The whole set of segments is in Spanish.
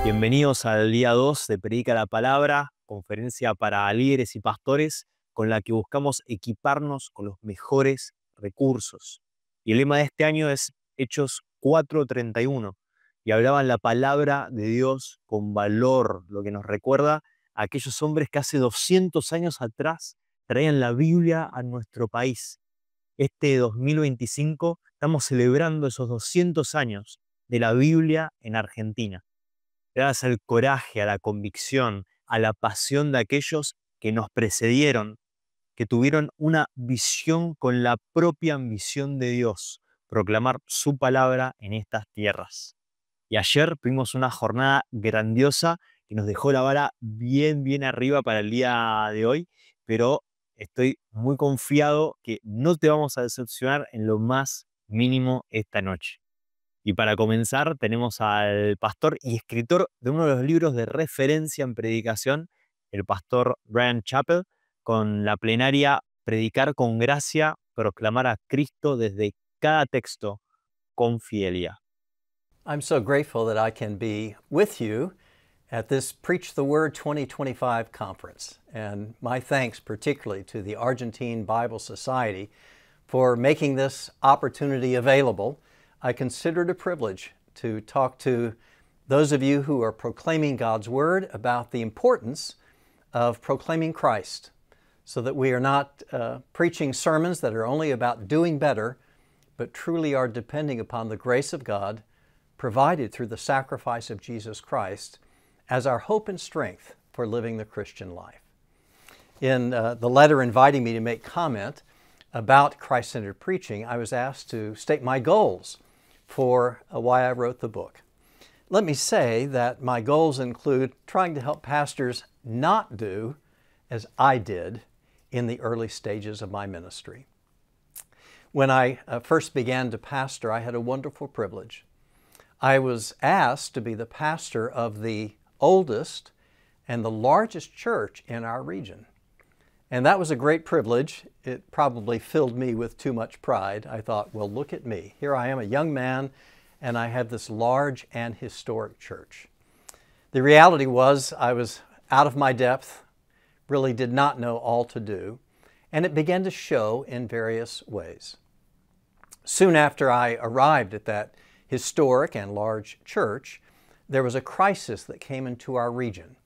Bienvenidos al día 2 de Predica la Palabra, conferencia para líderes y pastores con la que buscamos equiparnos con los mejores recursos. Y el lema de este año es Hechos 4:31 y hablaban la palabra de Dios con valor, lo que nos recuerda a aquellos hombres que hace 200 años atrás traían la Biblia a nuestro país. Este 2025 estamos celebrando esos 200 años de la Biblia en Argentina, gracias al coraje, a la convicción, a la pasión de aquellos que nos precedieron, que tuvieron una visión con la propia ambición de Dios, proclamar su palabra en estas tierras. Y ayer tuvimos una jornada grandiosa que nos dejó la vara bien arriba para el día de hoy, pero estoy muy confiado que no te vamos a decepcionar en lo más mínimo esta noche. Y para comenzar tenemos al pastor y escritor de uno de los libros de referencia en predicación, el pastor Bryan Chapell, con la plenaria Predicar con Gracia, proclamar a Cristo desde cada texto con fidelidad. I'm so grateful that I can be with you at this Preach the Word 2025 conference. And my thanks particularly to the Argentine Bible Society for making this opportunity available. I consider it a privilege to talk to those of you who are proclaiming God's Word about the importance of proclaiming Christ, so that we are not preaching sermons that are only about doing better, but truly are depending upon the grace of God provided through the sacrifice of Jesus Christ as our hope and strength for living the Christian life. In the letter inviting me to make comment about Christ-centered preaching, I was asked to state my goals for why I wrote the book. Let me say that my goals include trying to help pastors not do as I did in the early stages of my ministry. When I first began to pastor, I had a wonderful privilege. I was asked to be the pastor of the oldest and the largest church in our region. And that was a great privilege. It probably filled me with too much pride. I thought, well, look at me. Here I am, a young man, and I have this large and historic church. The reality was I was out of my depth, really did not know all to do, and it began to show in various ways. Soon after I arrived at that historic and large church, there was a crisis that came into our region.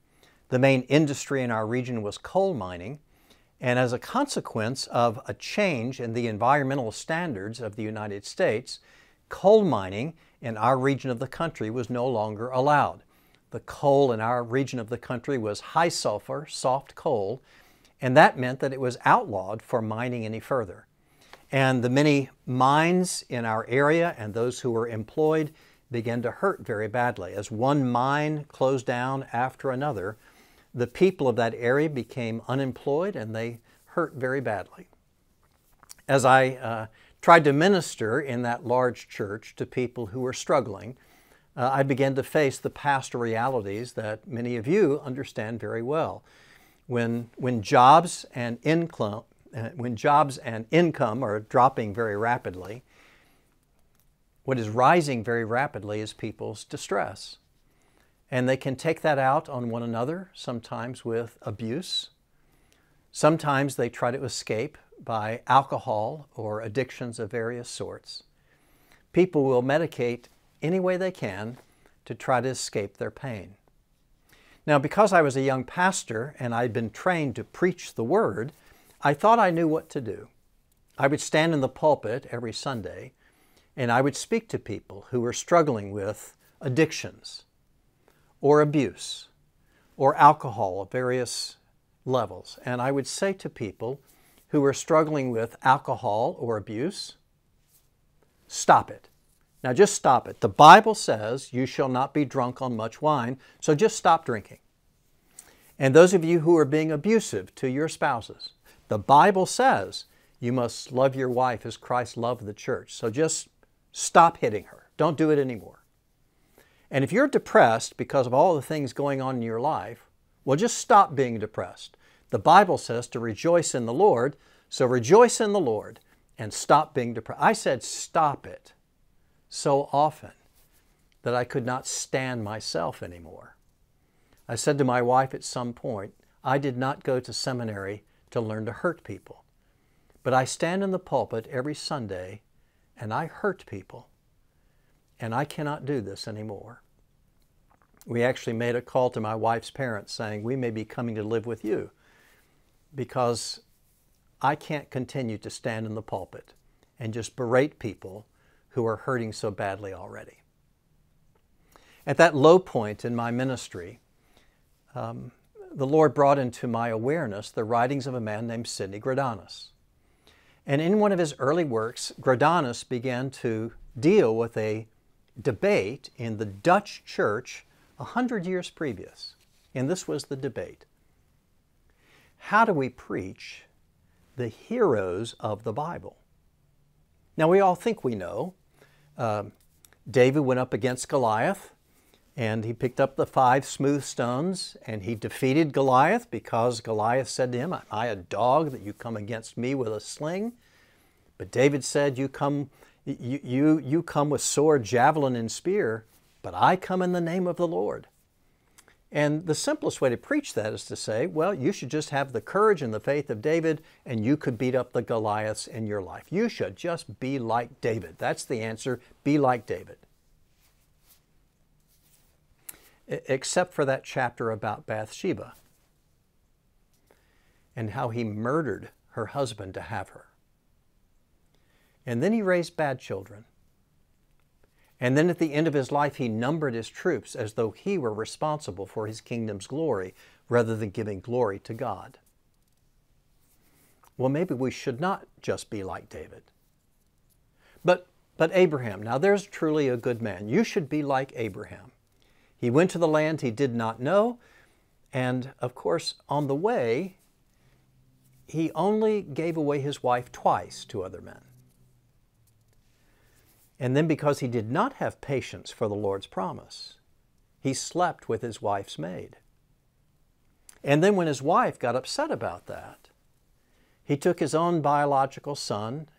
The main industry in our region was coal mining, and as a consequence of a change in the environmental standards of the United States, coal mining in our region of the country was no longer allowed. The coal in our region of the country was high sulfur, soft coal, and that meant that it was outlawed for mining any further. And the many mines in our area and those who were employed began to hurt very badly. As one mine closed down after another, the people of that area became unemployed and they hurt very badly. As I tried to minister in that large church to people who were struggling, I began to face the pastoral realities that many of you understand very well. When jobs and income are dropping very rapidly, what is rising very rapidly is people's distress. And they can take that out on one another, sometimes with abuse. Sometimes they try to escape by alcohol or addictions of various sorts. People will medicate any way they can to try to escape their pain. Now, because I was a young pastor and I'd been trained to preach the Word, I thought I knew what to do. I would stand in the pulpit every Sunday and I would speak to people who were struggling with addictions or abuse or alcohol of various levels. And I would say to people who were struggling with alcohol or abuse, stop it. Now just stop it. The Bible says you shall not be drunk on much wine, so just stop drinking. And those of you who are being abusive to your spouses, the Bible says you must love your wife as Christ loved the church. So just stop hitting her. Don't do it anymore. And if you're depressed because of all the things going on in your life, well, just stop being depressed. The Bible says to rejoice in the Lord, so rejoice in the Lord and stop being depressed. I said stop it so often. that I could not stand myself anymore. I said to my wife at some point, I did not go to seminary to learn to hurt people, but I stand in the pulpit every Sunday and I hurt people, and I cannot do this anymore. We actually made a call to my wife's parents saying, we may be coming to live with you because I can't continue to stand in the pulpit and just berate people who are hurting so badly already. At that low point in my ministry, the Lord brought into my awareness the writings of a man named Sidney Greidanus. And in one of his early works, Greidanus began to deal with a debate in the Dutch church 100 years previous. And this was the debate. How do we preach the heroes of the Bible? Now, we all think we know. David went up against Goliath, and he picked up the 5 smooth stones, and he defeated Goliath because Goliath said to him, am I a dog that you come against me with a sling? But David said, you come with sword, javelin, and spear, but I come in the name of the Lord. And the simplest way to preach that is to say, well, you should just have the courage and the faith of David, and you could beat up the Goliaths in your life. You should just be like David. That's the answer. Be like David. Except for that chapter about Bathsheba and how he murdered her husband to have her. And then he raised bad children. And then at the end of his life, he numbered his troops as though he were responsible for his kingdom's glory rather than giving glory to God. Well, maybe we should not just be like David. But Abraham, now there's truly a good man. You should be like Abraham. He went to the land he did not know, and of course, on the way, he only gave away his wife twice to other men. And then because he did not have patience for the Lord's promise, he slept with his wife's maid. And then when his wife got upset about that, he took his own biological son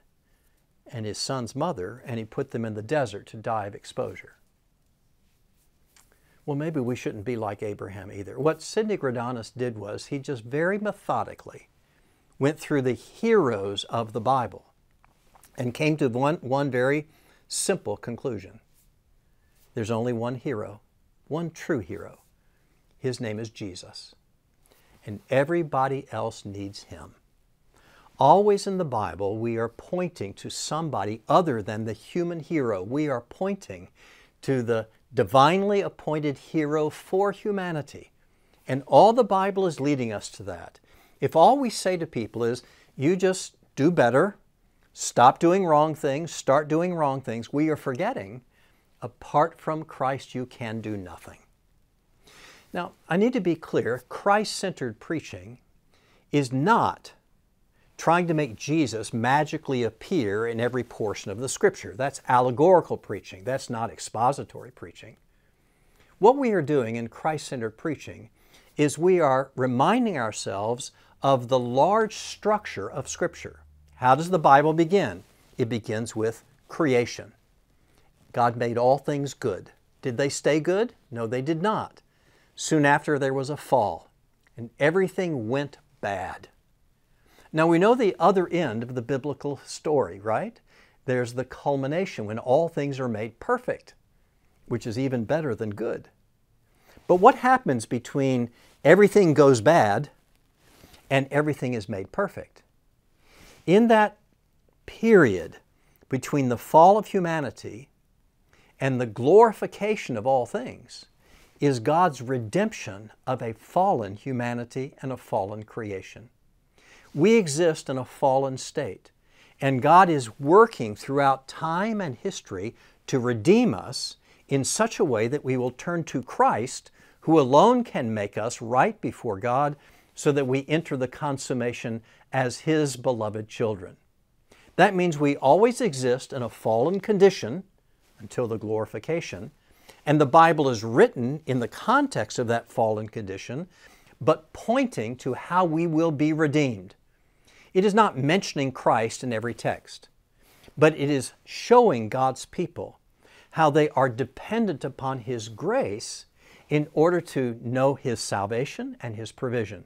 and his son's mother, and he put them in the desert to die of exposure. Well, maybe we shouldn't be like Abraham either. What Sidney Greidanus did was he just very methodically went through the heroes of the Bible and came to one very simple conclusion. There's only one hero, one true hero. His name is Jesus. And everybody else needs him. Always in the Bible, we are pointing to somebody other than the human hero. We are pointing to the divinely appointed hero for humanity. And all the Bible is leading us to that. If all we say to people is, you just do better, stop doing wrong things, start doing wrong things, we are forgetting, apart from Christ you can do nothing. Now, I need to be clear, Christ-centered preaching is not trying to make Jesus magically appear in every portion of the Scripture. That's allegorical preaching. That's not expository preaching. What we are doing in Christ-centered preaching is we are reminding ourselves of the large structure of Scripture. How does the Bible begin? It begins with creation. God made all things good. Did they stay good? No, they did not. Soon after, there was a fall, and everything went bad. Now, we know the other end of the biblical story, right? There's the culmination when all things are made perfect, which is even better than good. But what happens between everything goes bad and everything is made perfect? In that period between the fall of humanity and the glorification of all things is God's redemption of a fallen humanity and a fallen creation. We exist in a fallen state, and God is working throughout time and history to redeem us in such a way that we will turn to Christ, who alone can make us right before God, so that we enter the consummation as His beloved children. That means we always exist in a fallen condition until the glorification, and the Bible is written in the context of that fallen condition, but pointing to how we will be redeemed. It is not mentioning Christ in every text, but it is showing God's people how they are dependent upon His grace in order to know His salvation and His provision.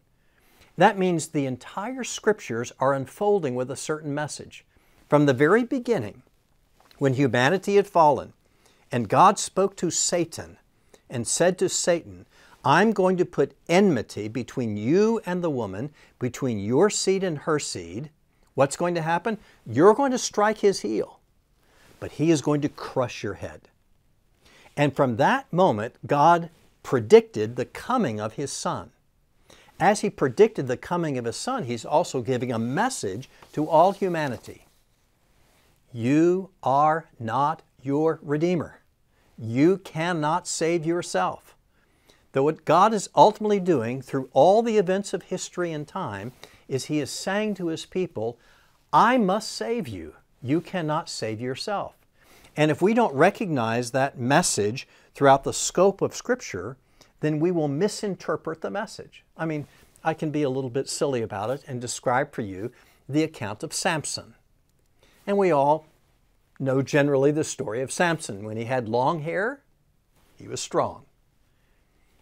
That means the entire Scriptures are unfolding with a certain message. From the very beginning, when humanity had fallen, and God spoke to Satan and said to Satan, I'm going to put enmity between you and the woman, between your seed and her seed. What's going to happen? You're going to strike his heel, but he is going to crush your head. And from that moment, God predicted the coming of His Son. As He predicted the coming of His Son, He's also giving a message to all humanity. You are not your Redeemer. You cannot save yourself. Though what God is ultimately doing through all the events of history and time is He is saying to His people, I must save you. You cannot save yourself. And if we don't recognize that message throughout the scope of Scripture, then we will misinterpret the message. I mean, I can be a little bit silly about it and describe for you the account of Samson. And we all know generally the story of Samson. When he had long hair, he was strong.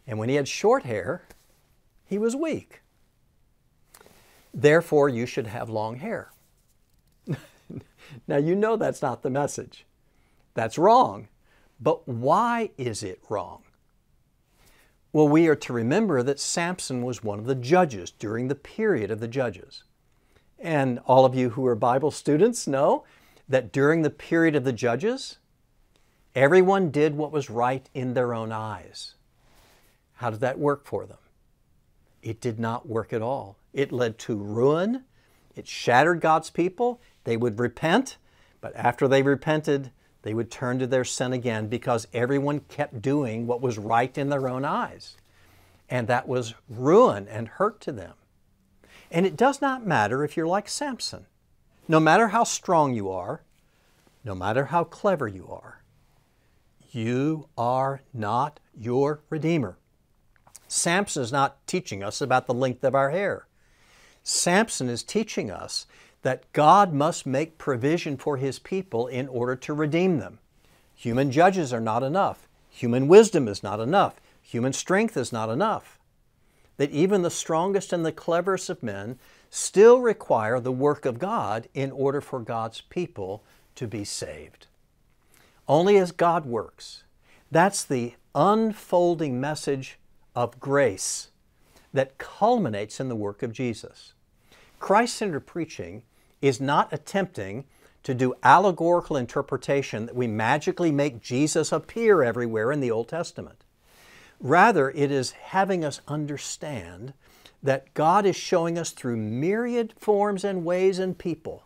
And when he had short hair, he was weak. Therefore, you should have long hair. Now, you know that's not the message. That's wrong. But why is it wrong? Well, we are to remember that Samson was one of the judges during the period of the judges. And all of you who are Bible students know that during the period of the judges, everyone did what was right in their own eyes. How did that work for them? It did not work at all. It led to ruin. It shattered God's people. They would repent, but after they repented, they would turn to their sin again because everyone kept doing what was right in their own eyes. And that was ruin and hurt to them. And it does not matter if you're like Samson. No matter how strong you are, no matter how clever you are not your Redeemer. Samson is not teaching us about the length of our hair. Samson is teaching us that God must make provision for His people in order to redeem them. Human judges are not enough. Human wisdom is not enough. Human strength is not enough. That even the strongest and the cleverest of men still require the work of God in order for God's people to be saved. Only as God works. That's the unfolding message of grace that culminates in the work of Jesus. Christ-centered preaching is not attempting to do allegorical interpretation that we magically make Jesus appear everywhere in the Old Testament. Rather, it is having us understand that God is showing us through myriad forms and ways and people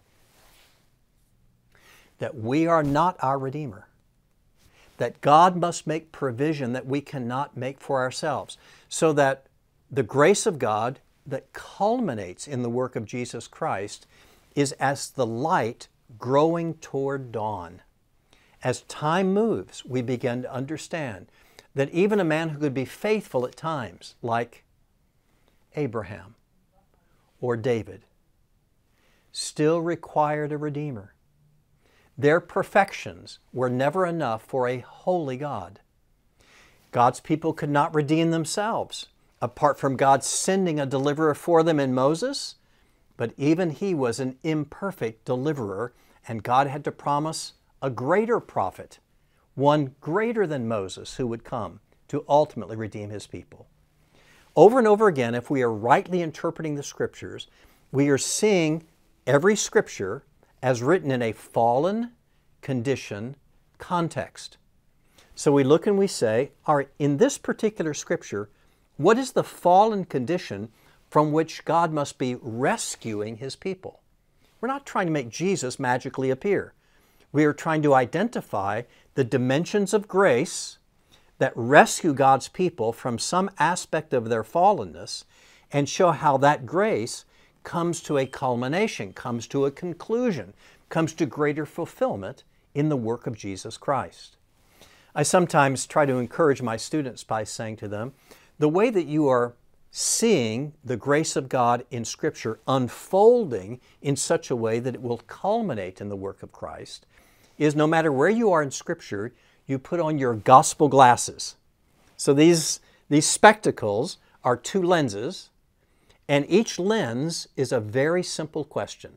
that we are not our Redeemer. That God must make provision that we cannot make for ourselves, so that the grace of God that culminates in the work of Jesus Christ is as the light growing toward dawn. As time moves, we begin to understand that even a man who could be faithful at times, like Abraham or David, still required a Redeemer. Their perfections were never enough for a holy God. God's people could not redeem themselves, apart from God sending a deliverer for them in Moses, but even he was an imperfect deliverer, and God had to promise a greater prophet, one greater than Moses, who would come to ultimately redeem His people. Over and over again, if we are rightly interpreting the Scriptures, we are seeing every Scripture as written in a fallen condition context. So we look and we say, all right, in this particular Scripture, what is the fallen condition from which God must be rescuing His people? We're not trying to make Jesus magically appear. We are trying to identify the dimensions of grace that rescue God's people from some aspect of their fallenness and show how that grace comes to a culmination, comes to a conclusion, comes to greater fulfillment in the work of Jesus Christ. I sometimes try to encourage my students by saying to them, the way that you are seeing the grace of God in Scripture unfolding in such a way that it will culminate in the work of Christ is no matter where you are in Scripture, you put on your gospel glasses. So these spectacles are two lenses, and each lens is a very simple question.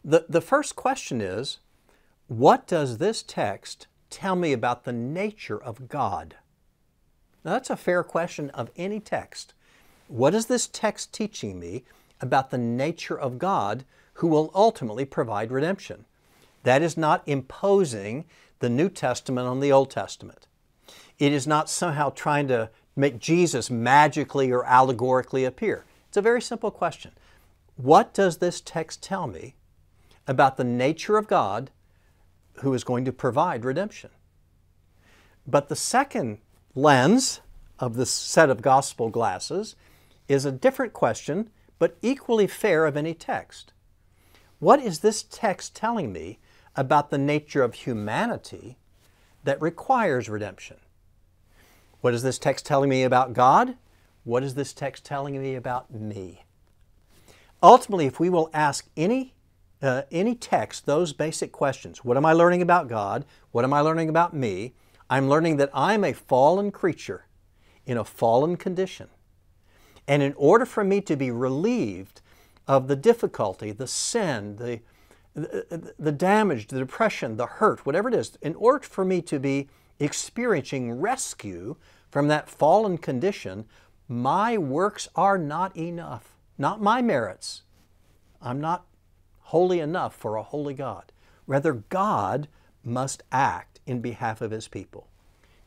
The first question is, what does this text tell me about the nature of God? Now that's a fair question of any text. What is this text teaching me about the nature of God who will ultimately provide redemption? That is not imposing the New Testament on the Old Testament. It is not somehow trying to make Jesus magically or allegorically appear. It's a very simple question. What does this text tell me about the nature of God who is going to provide redemption? But the second lens of this set of gospel glasses is a different question, but equally fair of any text. What is this text telling me about the nature of humanity that requires redemption? What is this text telling me about God? What is this text telling me about me? Ultimately, if we will ask any text those basic questions, what am I learning about God? What am I learning about me? I'm learning that I'm a fallen creature in a fallen condition. And in order for me to be relieved of the difficulty, the sin, the damage, the depression, the hurt, whatever it is, in order for me to be experiencing rescue from that fallen condition, my works are not enough. Not my merits. I'm not holy enough for a holy God. Rather, God must act in behalf of His people.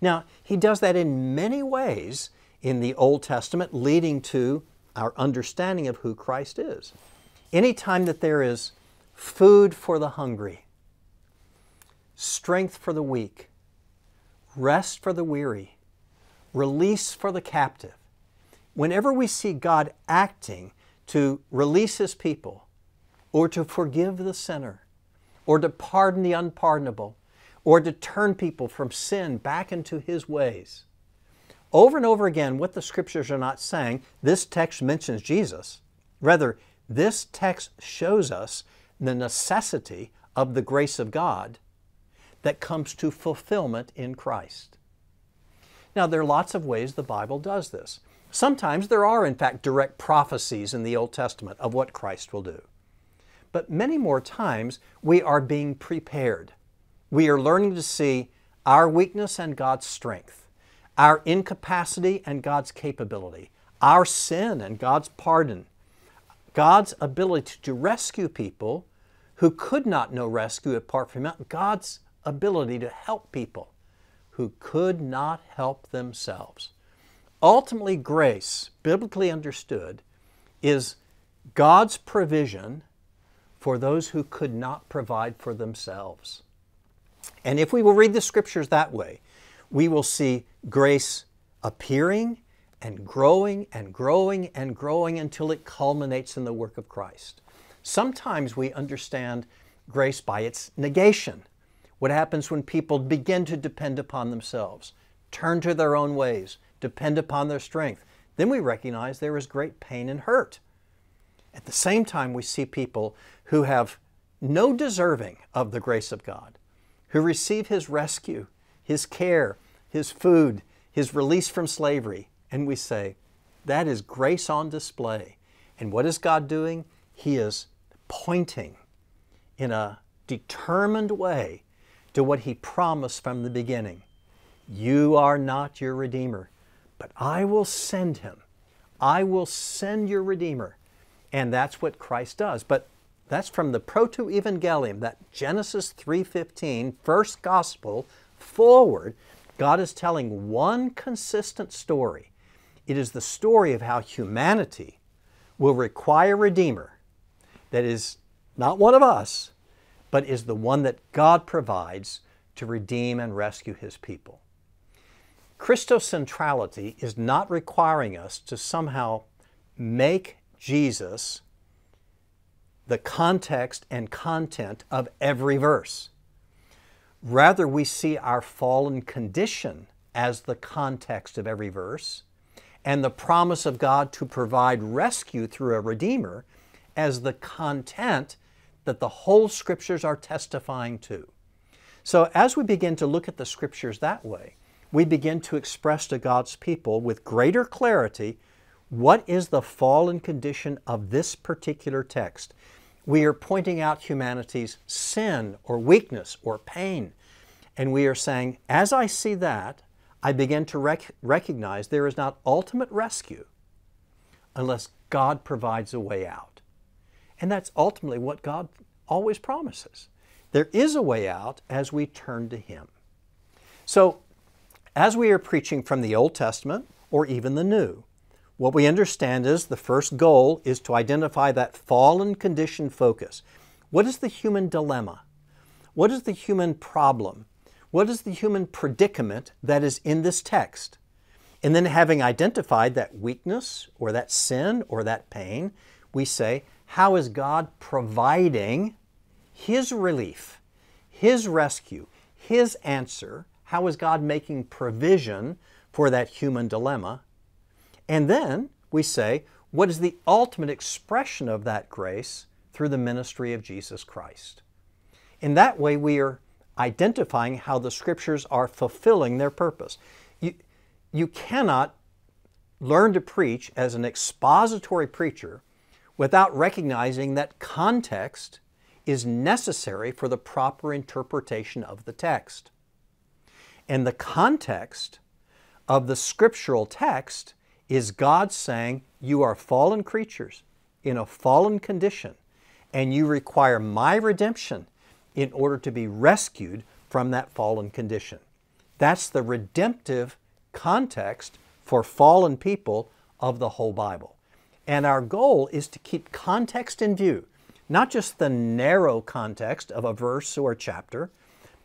Now, He does that in many ways in the Old Testament, leading to our understanding of who Christ is. Anytime that there is food for the hungry, strength for the weak, rest for the weary, release for the captive, whenever we see God acting to release His people, or to forgive the sinner, or to pardon the unpardonable, or to turn people from sin back into His ways, over and over again, what the Scriptures are not saying, this text mentions Jesus. Rather, this text shows us the necessity of the grace of God that comes to fulfillment in Christ. Now, there are lots of ways the Bible does this. Sometimes there are, in fact, direct prophecies in the Old Testament of what Christ will do. But many more times, we are being prepared. We are learning to see our weakness and God's strength, our incapacity and God's capability, our sin and God's pardon, God's ability to rescue people who could not know rescue apart from Him, God's ability to help people who could not help themselves. Ultimately, grace, biblically understood, is God's provision for those who could not provide for themselves. And if we will read the Scriptures that way, we will see grace appearing and growing and growing and growing until it culminates in the work of Christ. Sometimes we understand grace by its negation. What happens when people begin to depend upon themselves, turn to their own ways, depend upon their strength? Then we recognize there is great pain and hurt. At the same time, we see people who have no deserving of the grace of God, who receive His rescue, His care, His food, His release from slavery. And we say, that is grace on display. And what is God doing? He is pointing in a determined way to what He promised from the beginning. You are not your Redeemer, but I will send Him. I will send your Redeemer. And that's what Christ does. But that's from the proto-evangelium, that Genesis 3:15, first gospel, forward. God is telling one consistent story. It is the story of how humanity will require a Redeemer that is not one of us, but is the one that God provides to redeem and rescue His people. Christocentrality is not requiring us to somehow make Jesus the context and content of every verse. Rather, we see our fallen condition as the context of every verse, and the promise of God to provide rescue through a Redeemer as the content that the whole Scriptures are testifying to. So as we begin to look at the Scriptures that way, we begin to express to God's people with greater clarity what is the fallen condition of this particular text. We are pointing out humanity's sin or weakness or pain. And we are saying, as I see that, I begin to recognize there is not ultimate rescue unless God provides a way out. And that's ultimately what God always promises. There is a way out as we turn to Him. So, as we are preaching from the Old Testament or even the New, what we understand is the first goal is to identify that fallen condition focus. What is the human dilemma? What is the human problem? What is the human predicament that is in this text? And then having identified that weakness or that sin or that pain, we say, how is God providing His relief, His rescue, His answer? How is God making provision for that human dilemma? And then we say, what is the ultimate expression of that grace through the ministry of Jesus Christ? In that way, we are identifying how the Scriptures are fulfilling their purpose. You cannot learn to preach as an expository preacher without recognizing that context is necessary for the proper interpretation of the text. And the context of the scriptural text is God saying, you are fallen creatures in a fallen condition, and you require my redemption in order to be rescued from that fallen condition. That's the redemptive context for fallen people of the whole Bible. And our goal is to keep context in view, not just the narrow context of a verse or a chapter,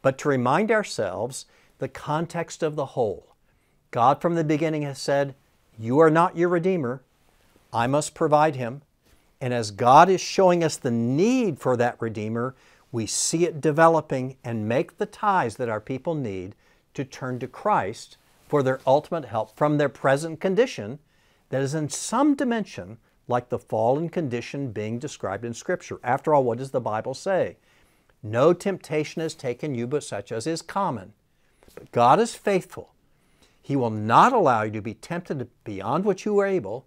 but to remind ourselves the context of the whole. God from the beginning has said, you are not your Redeemer. I must provide Him. And as God is showing us the need for that Redeemer, we see it developing and make the ties that our people need to turn to Christ for their ultimate help from their present condition that is in some dimension like the fallen condition being described in Scripture. After all, what does the Bible say? No temptation has taken you but such as is common. But God is faithful. He will not allow you to be tempted beyond what you are able,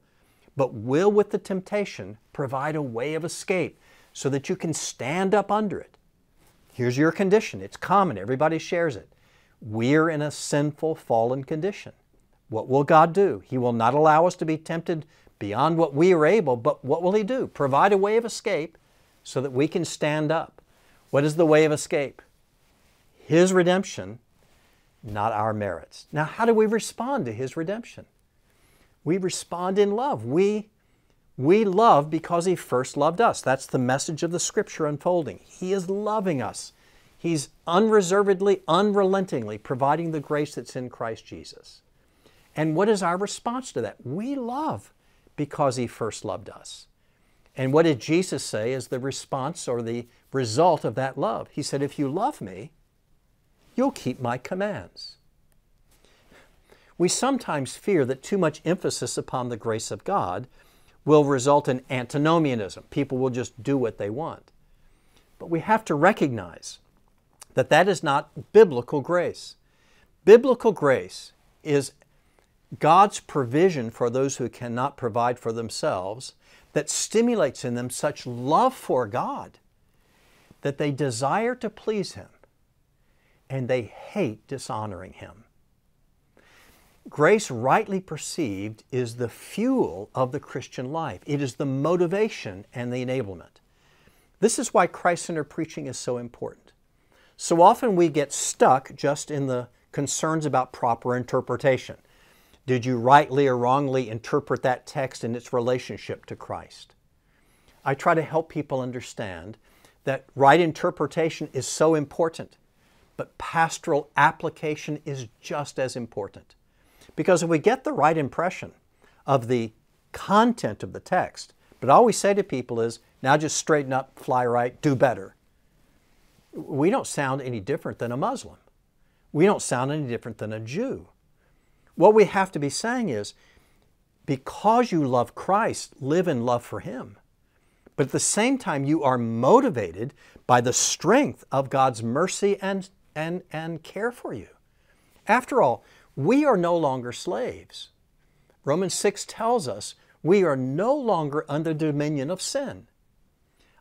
but will with the temptation provide a way of escape so that you can stand up under it. Here's your condition. It's common. Everybody shares it. We're in a sinful, fallen condition. What will God do? He will not allow us to be tempted beyond what we are able, but what will He do? Provide a way of escape so that we can stand up. What is the way of escape? His redemption, not our merits. Now, how do we respond to His redemption? We respond in love. We love because He first loved us. That's the message of the Scripture unfolding. He is loving us. He's unreservedly, unrelentingly providing the grace that's in Christ Jesus. And what is our response to that? We love because He first loved us. And what did Jesus say is the response or the result of that love? He said, if you love me, you'll keep my commands. We sometimes fear that too much emphasis upon the grace of God will result in antinomianism. People will just do what they want. But we have to recognize that that is not biblical grace. Biblical grace is God's provision for those who cannot provide for themselves that stimulates in them such love for God that they desire to please Him and they hate dishonoring Him. Grace rightly perceived is the fuel of the Christian life. It is the motivation and the enablement. This is why Christ-centered preaching is so important. So often we get stuck just in the concerns about proper interpretation. Did you rightly or wrongly interpret that text in its relationship to Christ? I try to help people understand that right interpretation is so important, but pastoral application is just as important. Because if we get the right impression of the content of the text, but all we say to people is, now just straighten up, fly right, do better. We don't sound any different than a Muslim. We don't sound any different than a Jew. What we have to be saying is, because you love Christ, live in love for Him. But at the same time, you are motivated by the strength of God's mercy and and care for you. After all, we are no longer slaves. Romans 6 tells us we are no longer under the dominion of sin.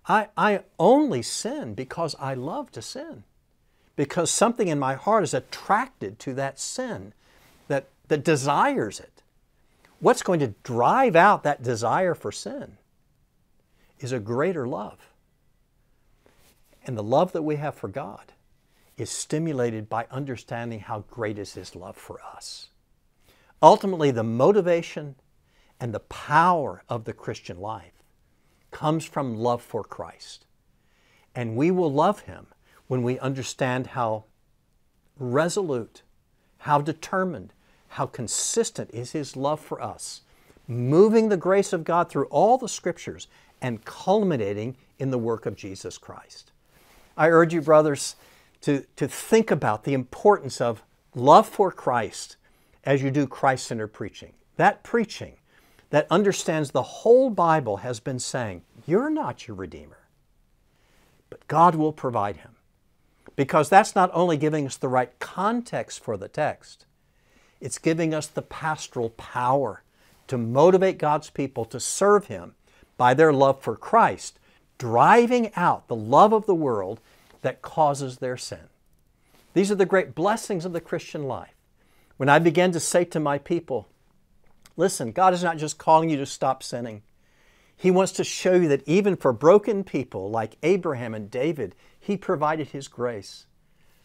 I only sin because I love to sin, because something in my heart is attracted to that sin, that desires it. What's going to drive out that desire for sin is a greater love. And the love that we have for God is stimulated by understanding how great is His love for us. Ultimately, the motivation and the power of the Christian life comes from love for Christ. And we will love Him when we understand how resolute, how determined, how consistent is His love for us, moving the grace of God through all the Scriptures and culminating in the work of Jesus Christ. I urge you, brothers, to think about the importance of love for Christ as you do Christ-centered preaching. That preaching that understands the whole Bible has been saying, you're not your Redeemer, but God will provide Him. Because that's not only giving us the right context for the text, it's giving us the pastoral power to motivate God's people to serve Him by their love for Christ, driving out the love of the world that causes their sin. These are the great blessings of the Christian life. When I began to say to my people, listen, God is not just calling you to stop sinning. He wants to show you that even for broken people like Abraham and David, He provided His grace.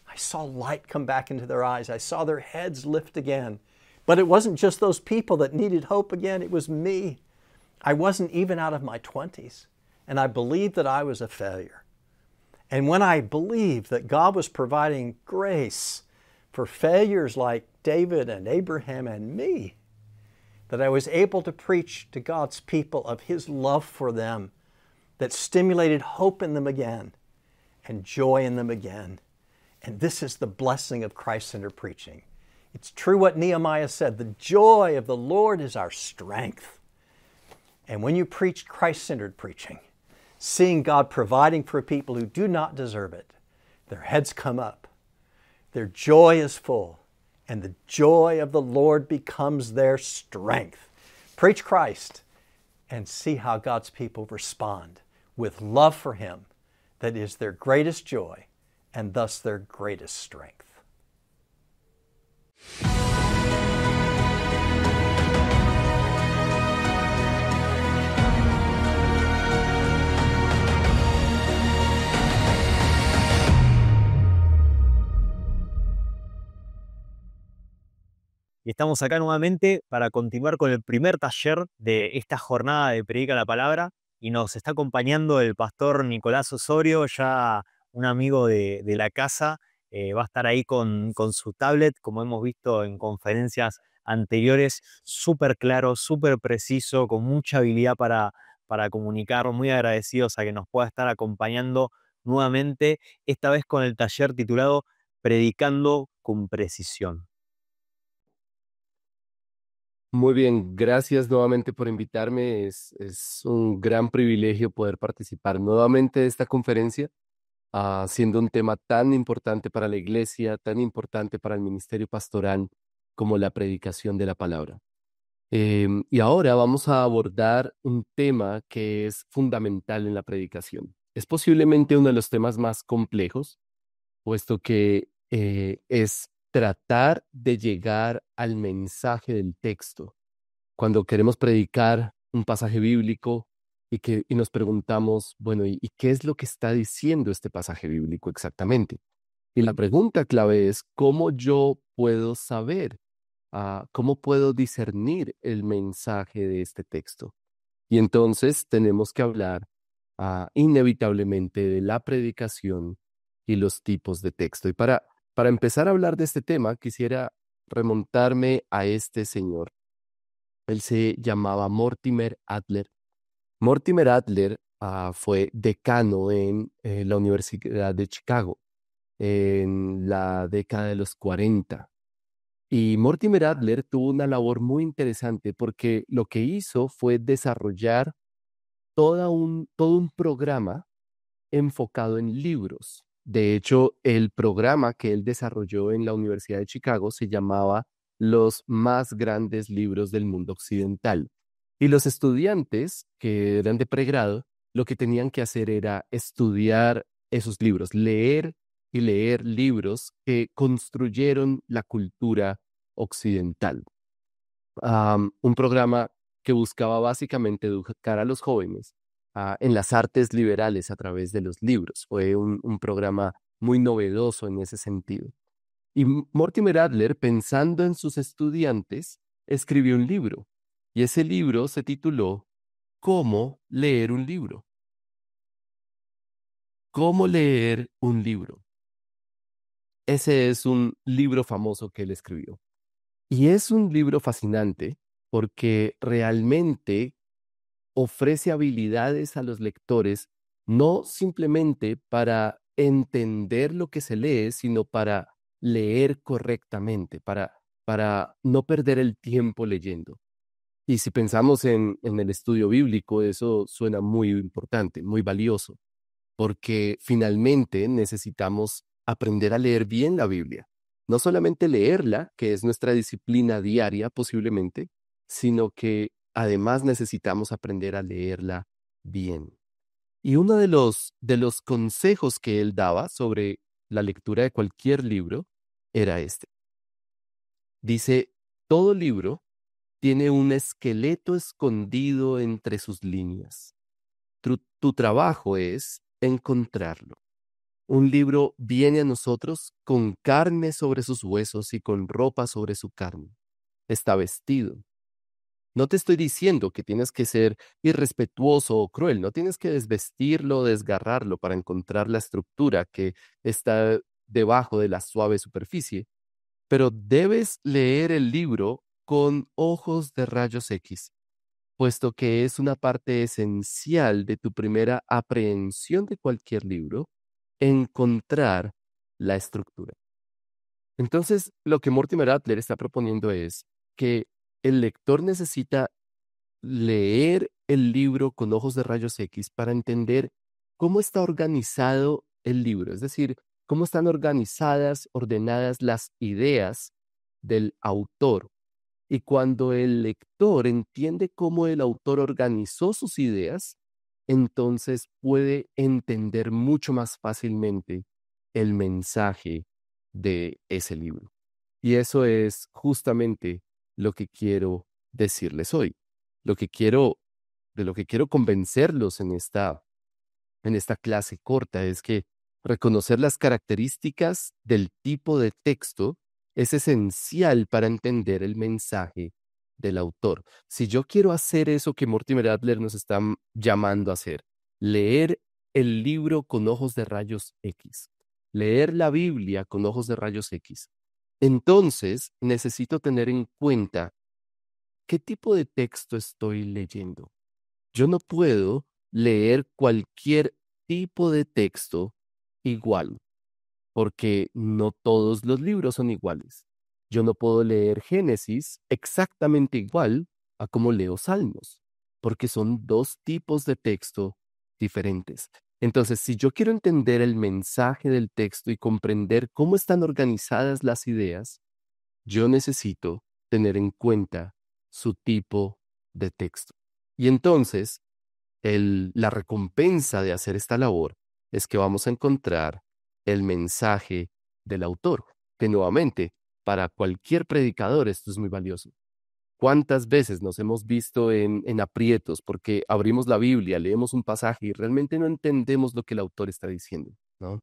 I saw light come back into their eyes. I saw their heads lift again. But it wasn't just those people that needed hope again. It was me. I wasn't even out of my 20s, and I believed that I was a failure. And when I believed that God was providing grace for failures like David and Abraham and me, that I was able to preach to God's people of His love for them that stimulated hope in them again and joy in them again. And this is the blessing of Christ-centered preaching. It's true what Nehemiah said, the joy of the Lord is our strength. And when you preach Christ-centered preaching, seeing God providing for people who do not deserve it, their heads come up, their joy is full, and the joy of the Lord becomes their strength. Preach Christ and see how God's people respond with love for Him that is their greatest joy and thus their greatest strength. Y estamos acá nuevamente para continuar con el primer taller de esta jornada de Predica la Palabra. Y nos está acompañando el pastor Nicolás Osorio, ya un amigo de la casa. Va a estar ahí con su tablet, como hemos visto en conferencias anteriores, súper claro, súper preciso, con mucha habilidad para comunicar. Muy agradecidos a que nos pueda estar acompañando nuevamente, esta vez con el taller titulado Predicando con Precisión. Muy bien, gracias nuevamente por invitarme. Es un gran privilegio poder participar nuevamente de esta conferencia, siendo un tema tan importante para la iglesia, tan importante para el ministerio pastoral como la predicación de la palabra. Y ahora vamos a abordar un tema que es fundamental en la predicación. Es posiblemente uno de los temas más complejos, puesto que es tratar de llegar al mensaje del texto. Cuando queremos predicar un pasaje bíblico y nos preguntamos, bueno, ¿y qué es lo que está diciendo este pasaje bíblico exactamente? Y la pregunta clave es, ¿cómo yo puedo saber? ¿Cómo puedo discernir el mensaje de este texto? Y entonces tenemos que hablar inevitablemente de la predicación y los tipos de texto. Y para empezar a hablar de este tema, quisiera remontarme a este señor. Él se llamaba Mortimer Adler. Mortimer Adler fue decano en la Universidad de Chicago en la década de los 40. Y Mortimer Adler tuvo una labor muy interesante porque lo que hizo fue desarrollar todo un programa enfocado en libros. De hecho, el programa que él desarrolló en la Universidad de Chicago se llamaba Los más grandes libros del mundo occidental. Y los estudiantes que eran de pregrado, lo que tenían que hacer era estudiar esos libros, leer y leer libros que construyeron la cultura occidental. Un programa que buscaba básicamente educar a los jóvenes en las artes liberales a través de los libros. Fue un programa muy novedoso en ese sentido. Y Mortimer Adler, pensando en sus estudiantes, escribió un libro. Y ese libro se tituló ¿Cómo leer un libro? ¿Cómo leer un libro? Ese es un libro famoso que él escribió. Y es un libro fascinante porque realmente ofrece habilidades a los lectores, no simplemente para entender lo que se lee, sino para leer correctamente, para no perder el tiempo leyendo. Y si pensamos en el estudio bíblico, eso suena muy importante, muy valioso, porque finalmente necesitamos aprender a leer bien la Biblia. No solamente leerla, que es nuestra disciplina diaria posiblemente, sino que además necesitamos aprender a leerla bien. Y uno de los consejos que él daba sobre la lectura de cualquier libro era este. Dice, todo libro tiene un esqueleto escondido entre sus líneas. Tu trabajo es encontrarlo. Un libro viene a nosotros con carne sobre sus huesos y con ropa sobre su carne. Está vestido. No te estoy diciendo que tienes que ser irrespetuoso o cruel, no tienes que desvestirlo o desgarrarlo para encontrar la estructura que está debajo de la suave superficie, pero debes leer el libro con ojos de rayos X, puesto que es una parte esencial de tu primera aprehensión de cualquier libro, encontrar la estructura. Entonces, lo que Mortimer Adler está proponiendo es que el lector necesita leer el libro con ojos de rayos X para entender cómo está organizado el libro, es decir, cómo están organizadas, ordenadas las ideas del autor. Y cuando el lector entiende cómo el autor organizó sus ideas, entonces puede entender mucho más fácilmente el mensaje de ese libro. Y eso es justamente lo que quiero decirles hoy. Lo que quiero, de lo que quiero convencerlos en esta clase corta es que reconocer las características del tipo de texto es esencial para entender el mensaje del autor. Si yo quiero hacer eso que Mortimer Adler nos está llamando a hacer, leer el libro con ojos de rayos X, leer la Biblia con ojos de rayos X, entonces necesito tener en cuenta qué tipo de texto estoy leyendo. Yo no puedo leer cualquier tipo de texto igual, porque no todos los libros son iguales. Yo no puedo leer Génesis exactamente igual a como leo Salmos, porque son dos tipos de texto diferentes. Entonces, si yo quiero entender el mensaje del texto y comprender cómo están organizadas las ideas, yo necesito tener en cuenta su tipo de texto. Y entonces, la recompensa de hacer esta labor es que vamos a encontrar el mensaje del autor, que nuevamente, para cualquier predicador esto es muy valioso. ¿Cuántas veces nos hemos visto en aprietos porque abrimos la Biblia, leemos un pasaje y realmente no entendemos lo que el autor está diciendo, ¿no?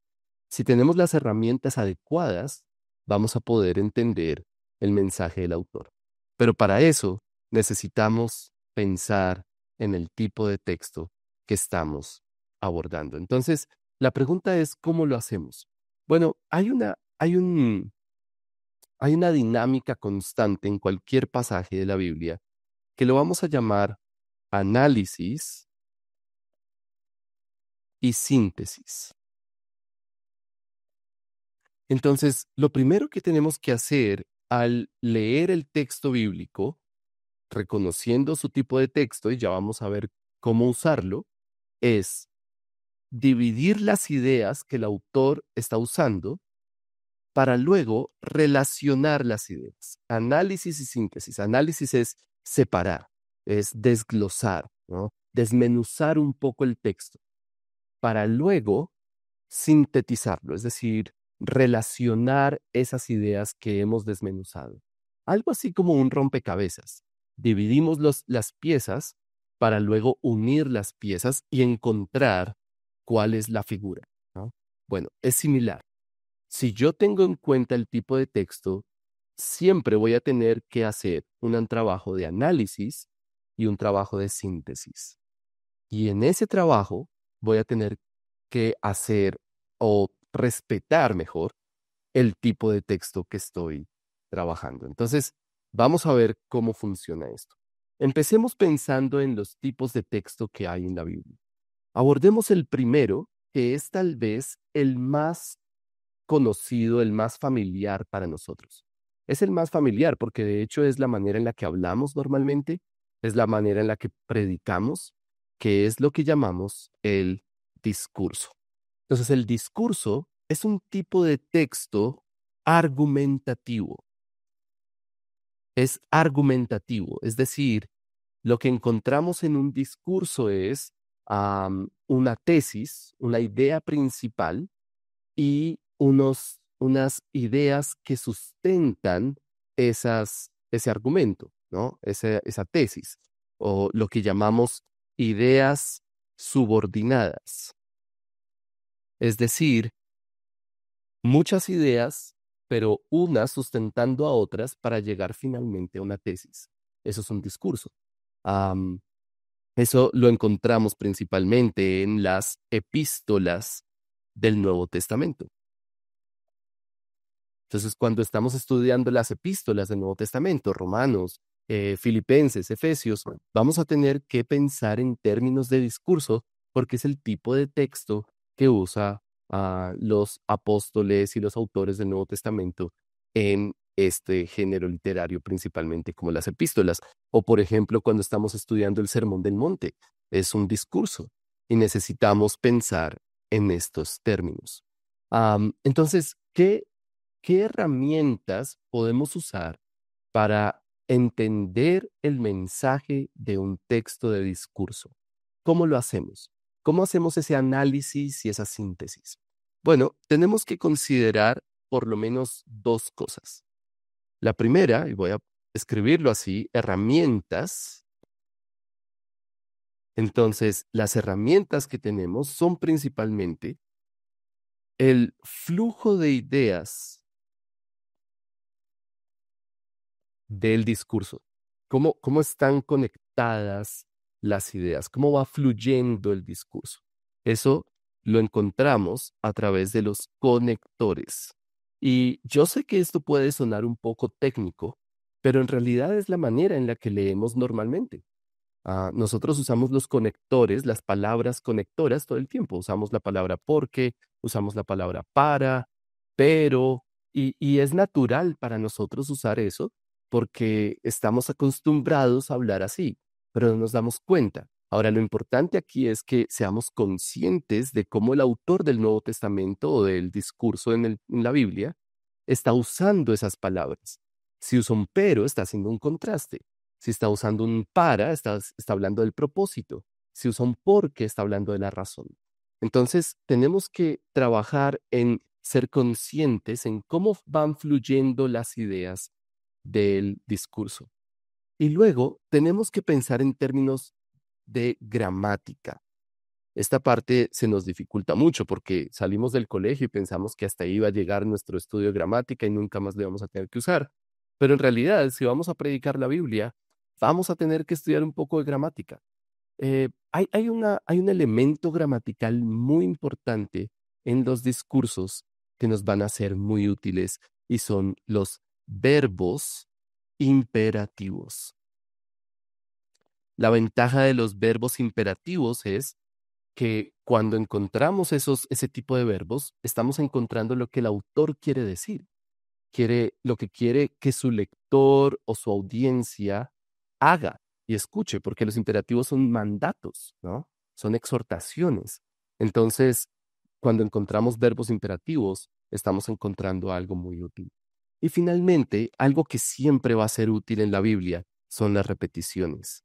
Si tenemos las herramientas adecuadas, vamos a poder entender el mensaje del autor. Pero para eso necesitamos pensar en el tipo de texto que estamos abordando. Entonces, la pregunta es, ¿cómo lo hacemos? Bueno, hay una dinámica constante en cualquier pasaje de la Biblia que lo vamos a llamar análisis y síntesis. Entonces, lo primero que tenemos que hacer al leer el texto bíblico, reconociendo su tipo de texto, y ya vamos a ver cómo usarlo, es dividir las ideas que el autor está usando para luego relacionar las ideas. Análisis y síntesis. Análisis es separar, es desglosar, ¿no? Desmenuzar un poco el texto para luego sintetizarlo, es decir, relacionar esas ideas que hemos desmenuzado. Algo así como un rompecabezas. Dividimos las piezas para luego unir las piezas y encontrar cuál es la figura, ¿no? Bueno, es similar. Si yo tengo en cuenta el tipo de texto, siempre voy a tener que hacer un trabajo de análisis y un trabajo de síntesis. Y en ese trabajo voy a tener que hacer o respetar mejor el tipo de texto que estoy trabajando. Entonces, vamos a ver cómo funciona esto. Empecemos pensando en los tipos de texto que hay en la Biblia. Abordemos el primero, que es tal vez el más conocido, el más familiar para nosotros. Es el más familiar porque de hecho es la manera en la que hablamos normalmente, es la manera en la que predicamos, que es lo que llamamos el discurso. Entonces el discurso es un tipo de texto argumentativo. Es argumentativo, es decir, lo que encontramos en un discurso es una tesis, una idea principal y unas ideas que sustentan ese argumento, ¿no? Esa tesis, o lo que llamamos ideas subordinadas. Es decir, muchas ideas, pero unas sustentando a otras para llegar finalmente a una tesis. Eso es un discurso. Am, Eso lo encontramos principalmente en las epístolas del Nuevo Testamento. Entonces, cuando estamos estudiando las epístolas del Nuevo Testamento, Romanos, Filipenses, Efesios, vamos a tener que pensar en términos de discurso porque es el tipo de texto que usa los apóstoles y los autores del Nuevo Testamento en este género literario, principalmente como las epístolas. O, por ejemplo, cuando estamos estudiando el Sermón del Monte, es un discurso y necesitamos pensar en estos términos. Entonces, ¿qué herramientas podemos usar para entender el mensaje de un texto de discurso? ¿Cómo lo hacemos? ¿Cómo hacemos ese análisis y esa síntesis? Bueno, tenemos que considerar por lo menos dos cosas. La primera, y voy a escribirlo así, herramientas. Entonces, las herramientas que tenemos son principalmente el flujo de ideas del discurso. ¿Cómo están conectadas las ideas? ¿Cómo va fluyendo el discurso? Eso lo encontramos a través de los conectores. Y yo sé que esto puede sonar un poco técnico, pero en realidad es la manera en la que leemos normalmente. Nosotros usamos los conectores, las palabras conectoras todo el tiempo. Usamos la palabra porque, usamos la palabra para, pero, y es natural para nosotros usar eso porque estamos acostumbrados a hablar así, pero no nos damos cuenta. Ahora, lo importante aquí es que seamos conscientes de cómo el autor del Nuevo Testamento o del discurso en la Biblia está usando esas palabras. Si usa un pero, está haciendo un contraste. Si está usando un para, está hablando del propósito. Si usa un porque, está hablando de la razón. Entonces, tenemos que trabajar en ser conscientes en cómo van fluyendo las ideas del discurso. Y luego tenemos que pensar en términos de gramática. Esta parte se nos dificulta mucho porque salimos del colegio y pensamos que hasta ahí iba a llegar nuestro estudio de gramática y nunca más le vamos a tener que usar. Pero en realidad, si vamos a predicar la Biblia, vamos a tener que estudiar un poco de gramática. Hay un elemento gramatical muy importante en los discursos que nos van a ser muy útiles y son los verbos imperativos. La ventaja de los verbos imperativos es que cuando encontramos ese tipo de verbos, estamos encontrando lo que el autor quiere decir. Lo que quiere que su lector o su audiencia haga y escuche, porque los imperativos son mandatos, ¿no? Son exhortaciones. Entonces, cuando encontramos verbos imperativos, estamos encontrando algo muy útil. Y finalmente, algo que siempre va a ser útil en la Biblia son las repeticiones.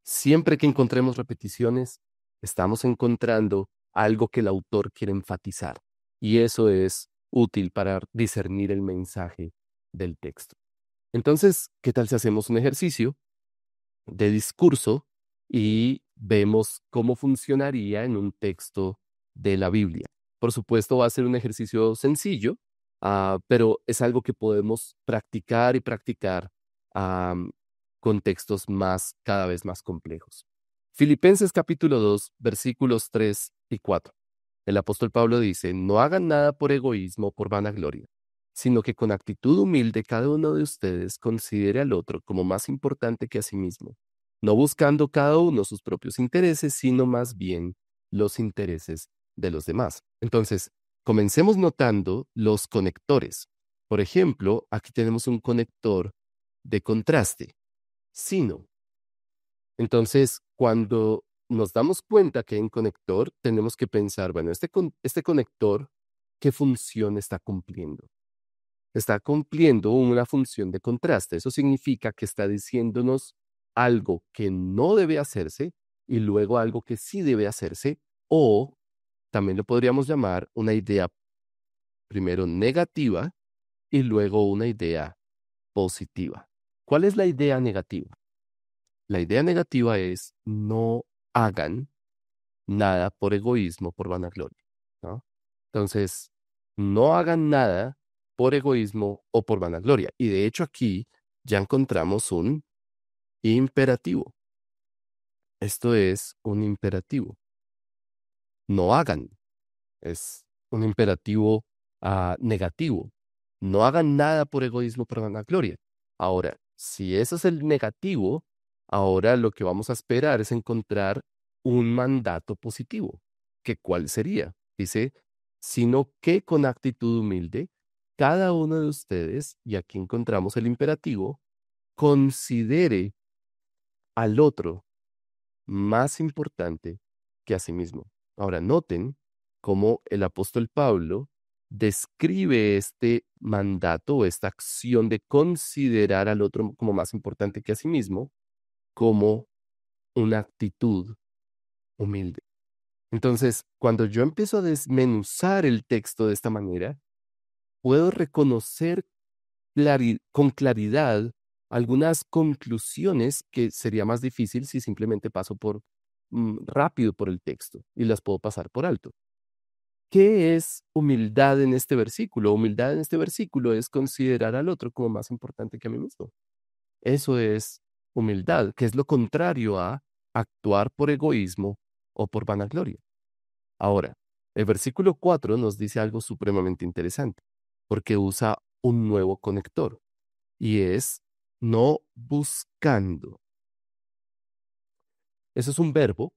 Siempre que encontremos repeticiones, estamos encontrando algo que el autor quiere enfatizar. Y eso es útil para discernir el mensaje del texto. Entonces, ¿qué tal si hacemos un ejercicio de discurso y vemos cómo funcionaría en un texto de la Biblia? Por supuesto, va a ser un ejercicio sencillo, pero es algo que podemos practicar y practicar con textos cada vez más complejos. Filipenses capítulo 2, versículos 3 y 4. El apóstol Pablo dice: no hagan nada por egoísmo o por vanagloria, sino que con actitud humilde cada uno de ustedes considere al otro como más importante que a sí mismo, no buscando cada uno sus propios intereses, sino más bien los intereses de los demás. Entonces, comencemos notando los conectores. Por ejemplo, aquí tenemos un conector de contraste, sino. Entonces, cuando nos damos cuenta que hay un conector, tenemos que pensar, bueno, este conector, ¿qué función está cumpliendo? Está cumpliendo una función de contraste. Eso significa que está diciéndonos algo que no debe hacerse y luego algo que sí debe hacerse, o también lo podríamos llamar una idea primero negativa y luego una idea positiva. ¿Cuál es la idea negativa? La idea negativa es: no hagan nada por egoísmo, por vanagloria, ¿no? Entonces, no hagan nada por egoísmo o por vanagloria. Y de hecho aquí ya encontramos un imperativo. Esto es un imperativo. No hagan. Es un imperativo negativo. No hagan nada por egoísmo, por vanagloria. Ahora, si eso es el negativo, ahora lo que vamos a esperar es encontrar un mandato positivo. ¿Que cuál sería? Dice: sino que con actitud humilde, cada uno de ustedes, y aquí encontramos el imperativo, considere al otro más importante que a sí mismo. Ahora, noten cómo el apóstol Pablo describe este mandato o esta acción de considerar al otro como más importante que a sí mismo como una actitud humilde. Entonces, cuando yo empiezo a desmenuzar el texto de esta manera, puedo reconocer con claridad algunas conclusiones que sería más difícil si simplemente paso rápido por el texto y las puedo pasar por alto. ¿Qué es humildad en este versículo? Humildad en este versículo es considerar al otro como más importante que a mí mismo. Eso es humildad, que es lo contrario a actuar por egoísmo o por vanagloria. Ahora, el versículo 4 nos dice algo supremamente interesante, porque usa un nuevo conector, y es no buscando. Eso es un verbo,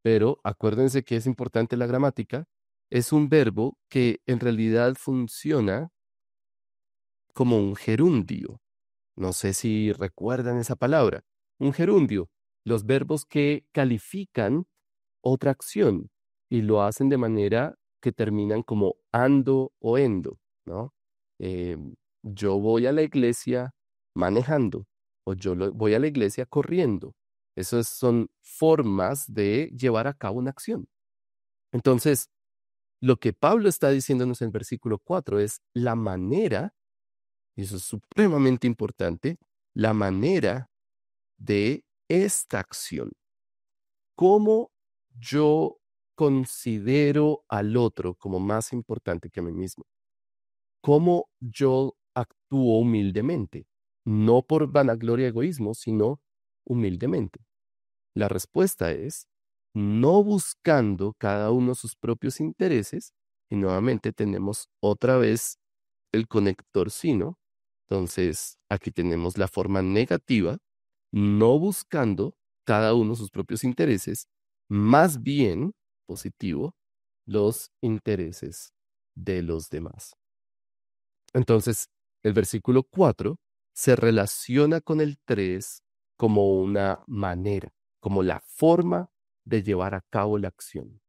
pero acuérdense que es importante la gramática. Es un verbo que en realidad funciona como un gerundio. No sé si recuerdan esa palabra. Un gerundio, los verbos que califican otra acción y lo hacen de manera que terminan como ando o endo, ¿no? Eh, yo voy a la iglesia manejando o voy a la iglesia corriendo. Esas son formas de llevar a cabo una acción. Entonces, lo que Pablo está diciéndonos en el versículo 4 es la manera, y eso es supremamente importante, la manera de esta acción. ¿Cómo yo considero al otro como más importante que a mí mismo? ¿Cómo yo actúo humildemente? No por vanagloria y egoísmo, sino humildemente. La respuesta es no buscando cada uno sus propios intereses, y nuevamente tenemos otra vez el conector sino. Entonces, aquí tenemos la forma negativa, no buscando cada uno sus propios intereses, más bien positivo, los intereses de los demás. Entonces, el versículo 4 se relaciona con el 3 como una manera, como la forma de llevar a cabo la acción.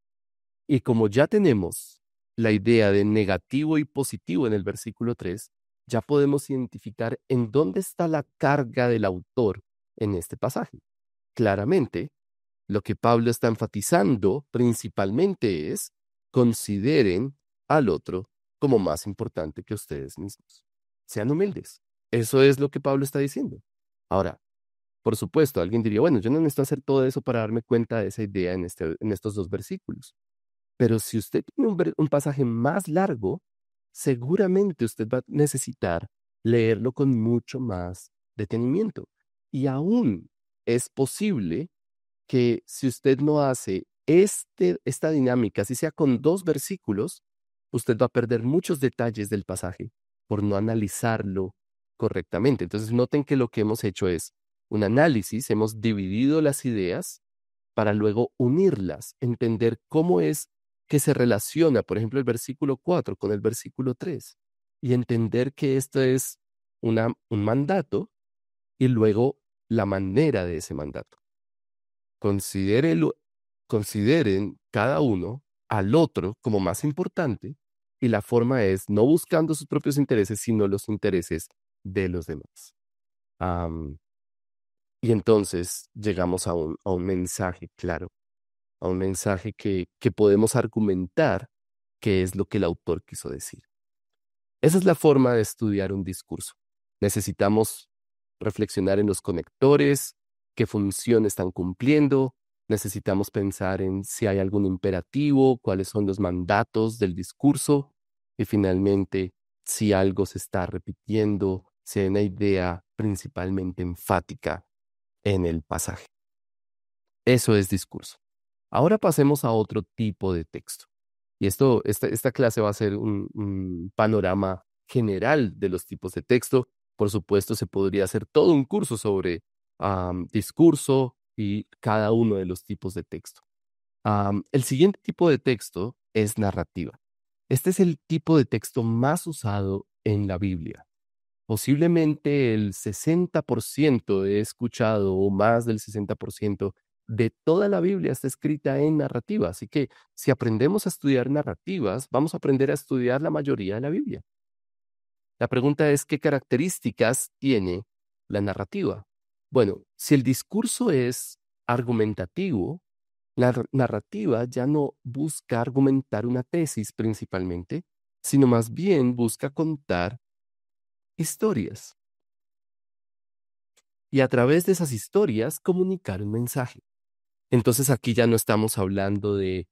Y como ya tenemos la idea de negativo y positivo en el versículo 3, ya podemos identificar en dónde está la carga del autor en este pasaje. Claramente, lo que Pablo está enfatizando principalmente es: consideren al otro como más importante que ustedes mismos. Sean humildes. Eso es lo que Pablo está diciendo. Ahora, por supuesto, alguien diría, bueno, yo no necesito hacer todo eso para darme cuenta de esa idea en estos dos versículos. Pero si usted tiene un pasaje más largo, seguramente usted va a necesitar leerlo con mucho más detenimiento. Y aún es posible que si usted no hace esta dinámica, si sea con 2 versículos, usted va a perder muchos detalles del pasaje por no analizarlo correctamente. Entonces noten que lo que hemos hecho es un análisis, hemos dividido las ideas para luego unirlas, entender cómo es que se relaciona, por ejemplo, el versículo 4 con el versículo 3 y entender que esto es un mandato y luego la manera de ese mandato. Consideren cada uno al otro como más importante, y la forma es no buscando sus propios intereses, sino los intereses de los demás. Y entonces llegamos a un mensaje claro, a un mensaje que podemos argumentar qué es lo que el autor quiso decir. Esa es la forma de estudiar un discurso. Necesitamos reflexionar en los conectores, qué función están cumpliendo. Necesitamos pensar en si hay algún imperativo, cuáles son los mandatos del discurso y finalmente si algo se está repitiendo, si hay una idea principalmente enfática en el pasaje. Eso es discurso. Ahora pasemos a otro tipo de texto. Y esta clase va a ser un panorama general de los tipos de texto. Por supuesto, se podría hacer todo un curso sobre discurso y cada uno de los tipos de texto. El siguiente tipo de texto es narrativa. Este es el tipo de texto más usado en la Biblia. Posiblemente el 60% he escuchado, o más del 60% de toda la Biblia está escrita en narrativa. Así que si aprendemos a estudiar narrativas, vamos a aprender a estudiar la mayoría de la Biblia. La pregunta es, ¿qué características tiene la narrativa? Bueno, si el discurso es argumentativo, la narrativa ya no busca argumentar una tesis principalmente, sino más bien busca contar historias. Y a través de esas historias comunicar un mensaje. Entonces aquí ya no estamos hablando de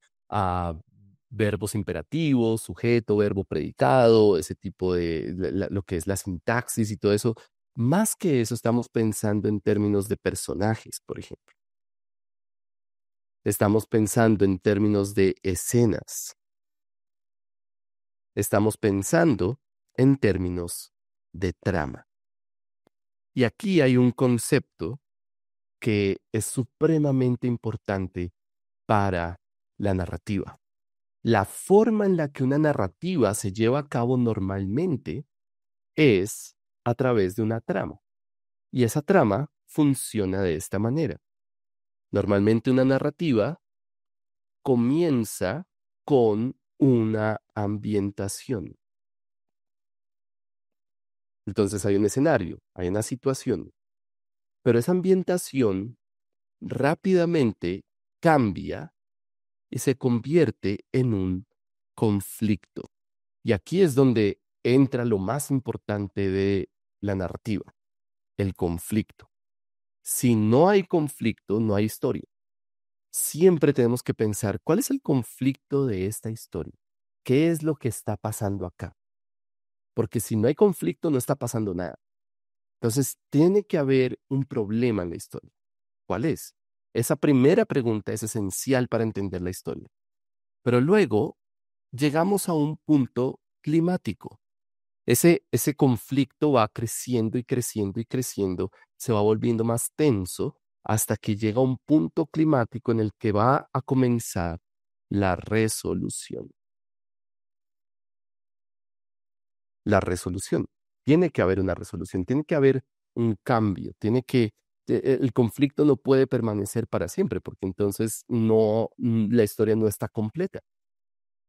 verbos imperativos, sujeto, verbo, predicado, ese tipo de lo que es la sintaxis y todo eso. Más que eso, estamos pensando en términos de personajes, por ejemplo. Estamos pensando en términos de escenas. Estamos pensando en términos de trama. Y aquí hay un concepto que es supremamente importante para la narrativa. La forma en la que una narrativa se lleva a cabo normalmente es a través de una trama. Y esa trama funciona de esta manera. Normalmente una narrativa comienza con una ambientación. Entonces hay un escenario, hay una situación, pero esa ambientación rápidamente cambia y se convierte en un conflicto. Y aquí es donde entra lo más importante de la narrativa, el conflicto. Si no hay conflicto, no hay historia. Siempre tenemos que pensar, ¿cuál es el conflicto de esta historia? ¿Qué es lo que está pasando acá? Porque si no hay conflicto, no está pasando nada. Entonces, tiene que haber un problema en la historia. ¿Cuál es? Esa primera pregunta es esencial para entender la historia. Pero luego llegamos a un punto climático. Ese conflicto va creciendo y creciendo y creciendo, se va volviendo más tenso hasta que llega un punto climático en el que va a comenzar la resolución. La resolución. Tiene que haber una resolución, tiene que haber un cambio, tiene que El conflicto no puede permanecer para siempre, porque entonces la historia no está completa.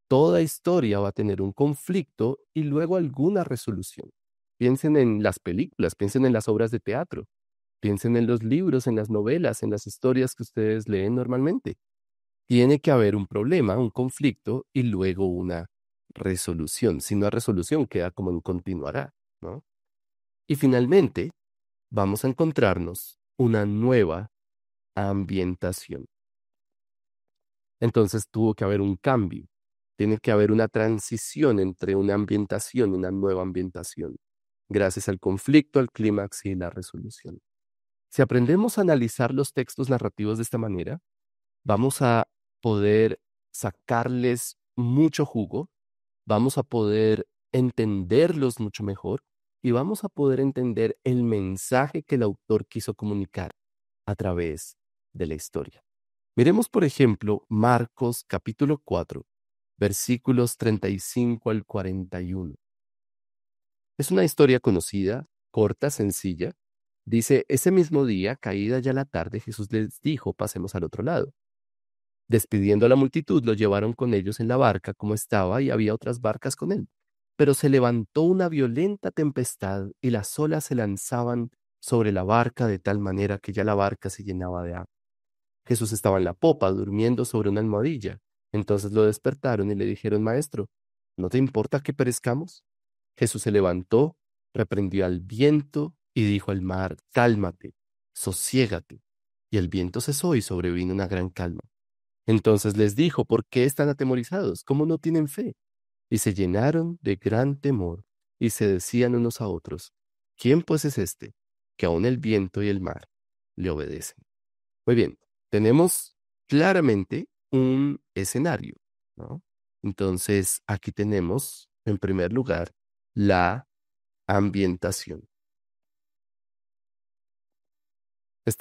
Toda historia va a tener un conflicto y luego alguna resolución. Piensen en las películas, piensen en las obras de teatro, piensen en los libros, en las novelas, en las historias que ustedes leen normalmente. Tiene que haber un problema, un conflicto y luego una resolución. Si no hay resolución, queda como en continuará, ¿no? Y finalmente, vamos a encontrarnos una nueva ambientación. Entonces tuvo que haber un cambio. Tiene que haber una transición entre una ambientación y una nueva ambientación, gracias al conflicto, al clímax y la resolución. Si aprendemos a analizar los textos narrativos de esta manera, vamos a poder sacarles mucho jugo, vamos a poder entenderlos mucho mejor y vamos a poder entender el mensaje que el autor quiso comunicar a través de la historia. Miremos, por ejemplo, Marcos capítulo 4, versículos 35 al 41. Es una historia conocida, corta, sencilla. Dice, ese mismo día, caída ya la tarde, Jesús les dijo, pasemos al otro lado. Despidiendo a la multitud, lo llevaron con ellos en la barca como estaba y había otras barcas con él. Pero se levantó una violenta tempestad y las olas se lanzaban sobre la barca de tal manera que ya la barca se llenaba de agua. Jesús estaba en la popa, durmiendo sobre una almohadilla. Entonces lo despertaron y le dijeron, Maestro, ¿no te importa que perezcamos? Jesús se levantó, reprendió al viento y dijo al mar, cálmate, sosiégate. Y el viento cesó y sobrevino una gran calma. Entonces les dijo, ¿por qué están atemorizados? ¿Cómo no tienen fe? Y se llenaron de gran temor y se decían unos a otros, ¿quién pues es este, que aun el viento y el mar le obedecen? Muy bien, tenemos claramente un escenario, ¿no? Entonces, aquí tenemos, en primer lugar, la ambientación. Es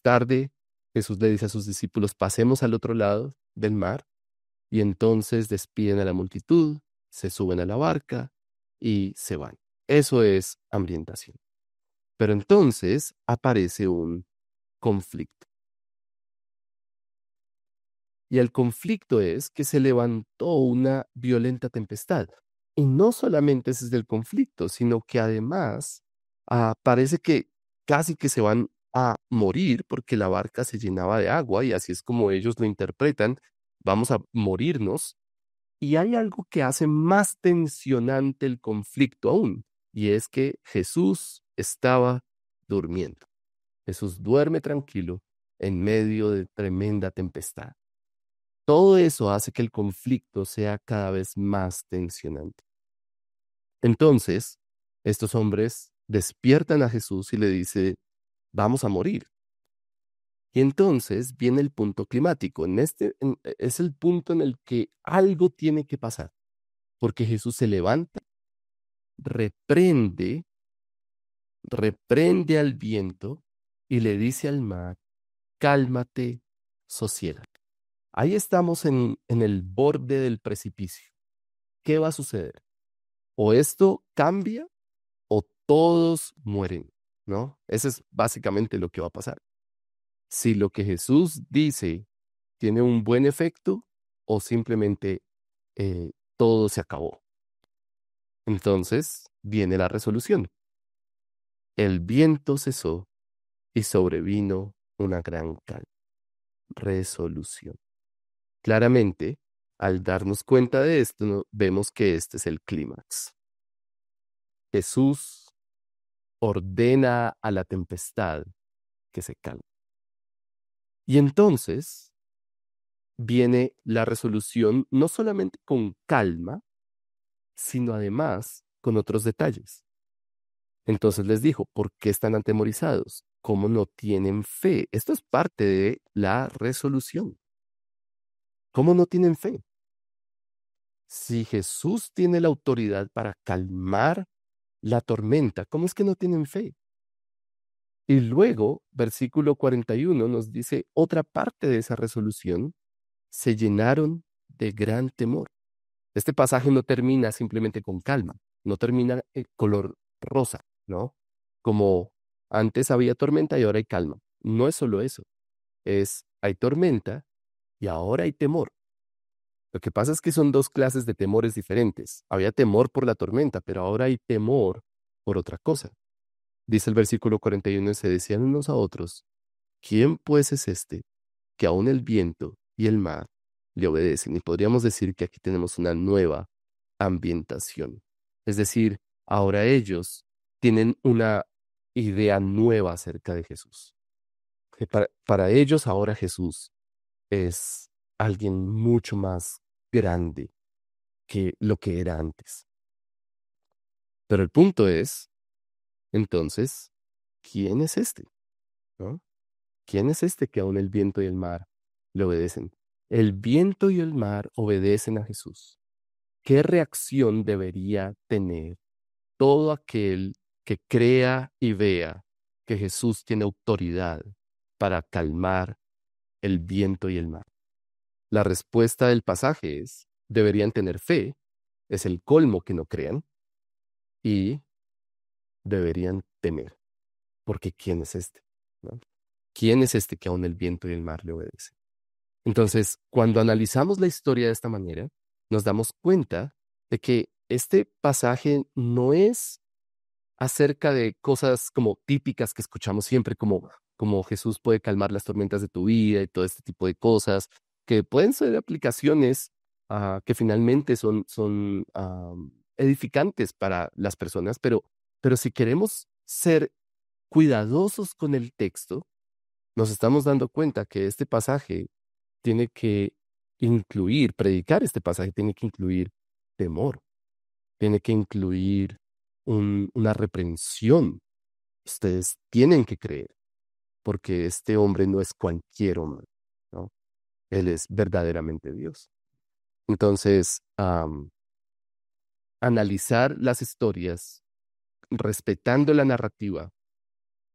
tarde, Jesús le dice a sus discípulos, pasemos al otro lado del mar, y entonces despiden a la multitud, se suben a la barca y se van. Eso es ambientación. Pero entonces aparece un conflicto. Y el conflicto es que se levantó una violenta tempestad. Y no solamente ese es el conflicto, sino que además parece que casi que se van a morir porque la barca se llenaba de agua y así es como ellos lo interpretan, vamos a morirnos. Y hay algo que hace más tensionante el conflicto aún, y es que Jesús estaba durmiendo. Jesús duerme tranquilo en medio de tremenda tempestad. Todo eso hace que el conflicto sea cada vez más tensionante. Entonces, estos hombres despiertan a Jesús y le dicen, vamos a morir. Y entonces viene el punto climático. Es el punto en el que algo tiene que pasar, porque Jesús se levanta, reprende, reprende al viento y le dice al mar, cálmate, sosiégate. Ahí estamos en el borde del precipicio. ¿Qué va a suceder? O esto cambia o todos mueren, ¿no? Eso es básicamente lo que va a pasar. Si lo que Jesús dice tiene un buen efecto o simplemente todo se acabó. Entonces viene la resolución. El viento cesó y sobrevino una gran calma. Resolución. Claramente, al darnos cuenta de esto, vemos que este es el clímax. Jesús ordena a la tempestad que se calme. Y entonces viene la resolución no solamente con calma, sino además con otros detalles. Entonces les dijo, ¿por qué están atemorizados? ¿Cómo no tienen fe? Esto es parte de la resolución. ¿Cómo no tienen fe? Si Jesús tiene la autoridad para calmar la tormenta, ¿cómo es que no tienen fe? Y luego, versículo 41 nos dice otra parte de esa resolución, se llenaron de gran temor. Este pasaje no termina simplemente con calma, no termina en color rosa, ¿no? Como Antes había tormenta y ahora hay calma. No es solo eso, hay tormenta y ahora hay temor. Lo que pasa es que son dos clases de temores diferentes. Había temor por la tormenta, pero ahora hay temor por otra cosa. Dice el versículo 41, se decían unos a otros, ¿quién pues es este que aún el viento y el mar le obedecen? Y podríamos decir que aquí tenemos una nueva ambientación. Es decir, ahora ellos tienen una idea nueva acerca de Jesús. Que para ellos ahora Jesús es alguien mucho más grande que lo que era antes. Pero el punto es, entonces, ¿quién es este? ¿No? ¿Quién es este que aún el viento y el mar le obedecen? El viento y el mar obedecen a Jesús. ¿Qué reacción debería tener todo aquel que crea y vea que Jesús tiene autoridad para calmar el viento y el mar? La respuesta del pasaje es, deberían tener fe, es el colmo que no crean, y deberían temer, porque ¿quién es este? ¿No? ¿Quién es este que aún el viento y el mar le obedecen? Entonces, cuando analizamos la historia de esta manera, nos damos cuenta de que este pasaje no es acerca de cosas como típicas que escuchamos siempre, como Jesús puede calmar las tormentas de tu vida y todo este tipo de cosas, que pueden ser aplicaciones que finalmente son edificantes para las personas, pero si queremos ser cuidadosos con el texto, nos estamos dando cuenta que este pasaje tiene que predicar este pasaje tiene que incluir temor, tiene que incluir una reprensión. Ustedes tienen que creer, porque este hombre no es cualquier hombre, ¿no? Él es verdaderamente Dios. Entonces, analizar las historias, respetando la narrativa,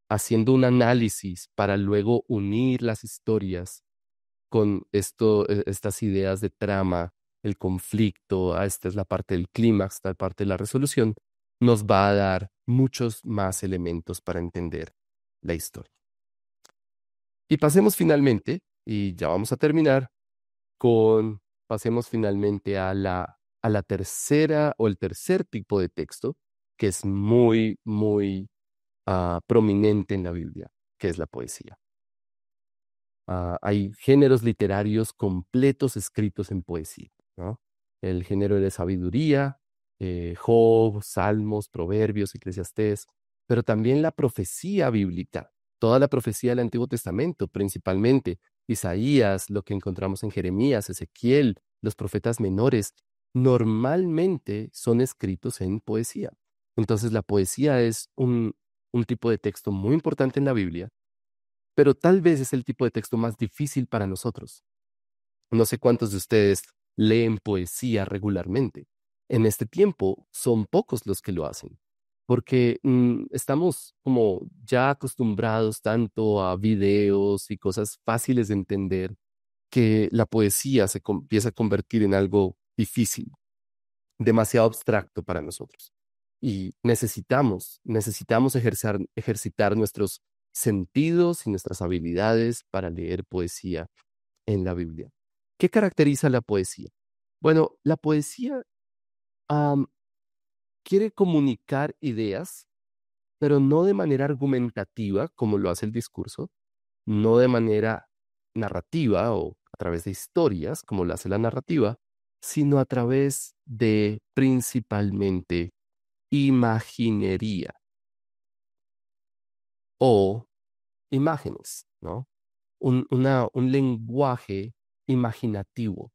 haciendo un análisis para luego unir las historias con estas ideas de trama, el conflicto, esta es la parte del clímax, esta parte de la resolución, nos va a dar muchos más elementos para entender la historia. Y pasemos finalmente, y ya vamos a terminar, pasemos finalmente a la tercera o el tercer tipo de texto, que es muy, muy prominente en la Biblia, que es la poesía. Hay géneros literarios completos escritos en poesía, ¿no? El género de sabiduría, Job, Salmos, Proverbios, Eclesiastés, pero también la profecía bíblica, toda la profecía del Antiguo Testamento, principalmente Isaías, lo que encontramos en Jeremías, Ezequiel, los profetas menores, normalmente son escritos en poesía. Entonces la poesía es un tipo de texto muy importante en la Biblia, pero tal vez es el tipo de texto más difícil para nosotros. No sé cuántos de ustedes leen poesía regularmente. En este tiempo son pocos los que lo hacen, porque estamos como ya acostumbrados tanto a videos y cosas fáciles de entender que la poesía empieza a convertir en algo difícil, demasiado abstracto para nosotros. Y necesitamos ejercitar nuestros sentidos y nuestras habilidades para leer poesía en la Biblia. ¿Qué caracteriza la poesía? Bueno, la poesía am, quiere comunicar ideas, pero no de manera argumentativa, como lo hace el discurso, no de manera narrativa o a través de historias, como lo hace la narrativa, sino a través de principalmente imaginería o imágenes, ¿no? Un lenguaje imaginativo,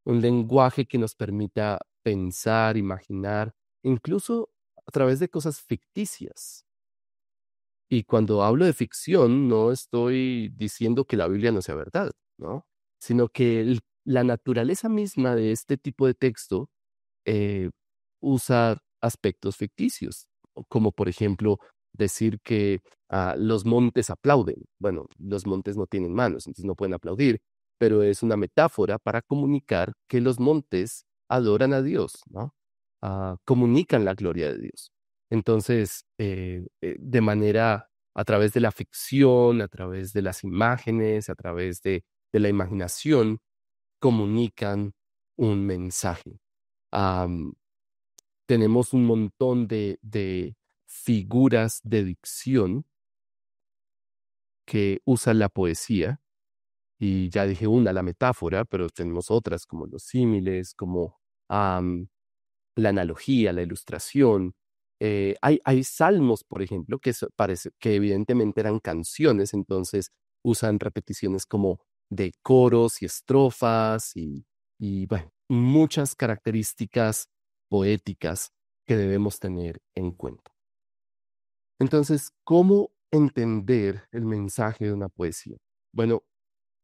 un lenguaje que nos permita pensar, imaginar, incluso a través de cosas ficticias. Y cuando hablo de ficción, no estoy diciendo que la Biblia no sea verdad, ¿no? Sino que la naturaleza misma de este tipo de texto eh, usa aspectos ficticios, como por ejemplo decir que los montes aplauden. Bueno, los montes no tienen manos, entonces no pueden aplaudir, pero es una metáfora para comunicar que los montes adoran a Dios, ¿no? Comunican la gloria de Dios. Entonces, de manera, a través de la ficción, a través de las imágenes, a través de la imaginación, comunican un mensaje. Am, Tenemos un montón de figuras de dicción que usan la poesía, y ya dije una, la metáfora, pero tenemos otras como los símiles, como la analogía, la ilustración. Hay salmos, por ejemplo, parece que evidentemente eran canciones, entonces usan repeticiones como de coros y estrofas y bueno, muchas características poéticas que debemos tener en cuenta. Entonces, ¿cómo entender el mensaje de una poesía? Bueno,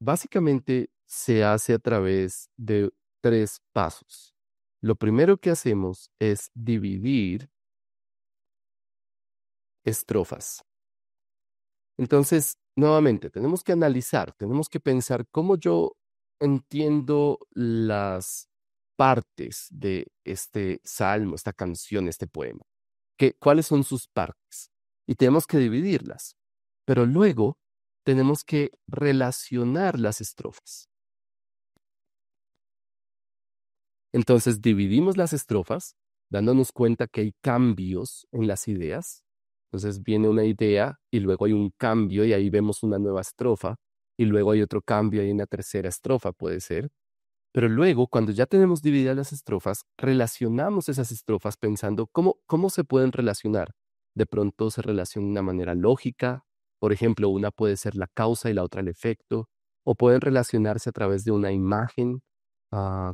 básicamente se hace a través de 3 pasos. Lo primero que hacemos es dividir estrofas. Entonces, nuevamente, tenemos que analizar, tenemos que pensar cómo yo entiendo las partes de este salmo, esta canción, este poema. ¿Cuáles son sus partes? Y tenemos que dividirlas. Pero luego tenemos que relacionar las estrofas. Entonces dividimos las estrofas, dándonos cuenta que hay cambios en las ideas. Entonces viene una idea y luego hay un cambio y ahí vemos una nueva estrofa y luego hay otro cambio y hay una tercera estrofa, puede ser. Pero luego, cuando ya tenemos divididas las estrofas, relacionamos esas estrofas pensando cómo se pueden relacionar. De pronto se relaciona de una manera lógica. Por ejemplo, una puede ser la causa y la otra el efecto. O pueden relacionarse a través de una imagen,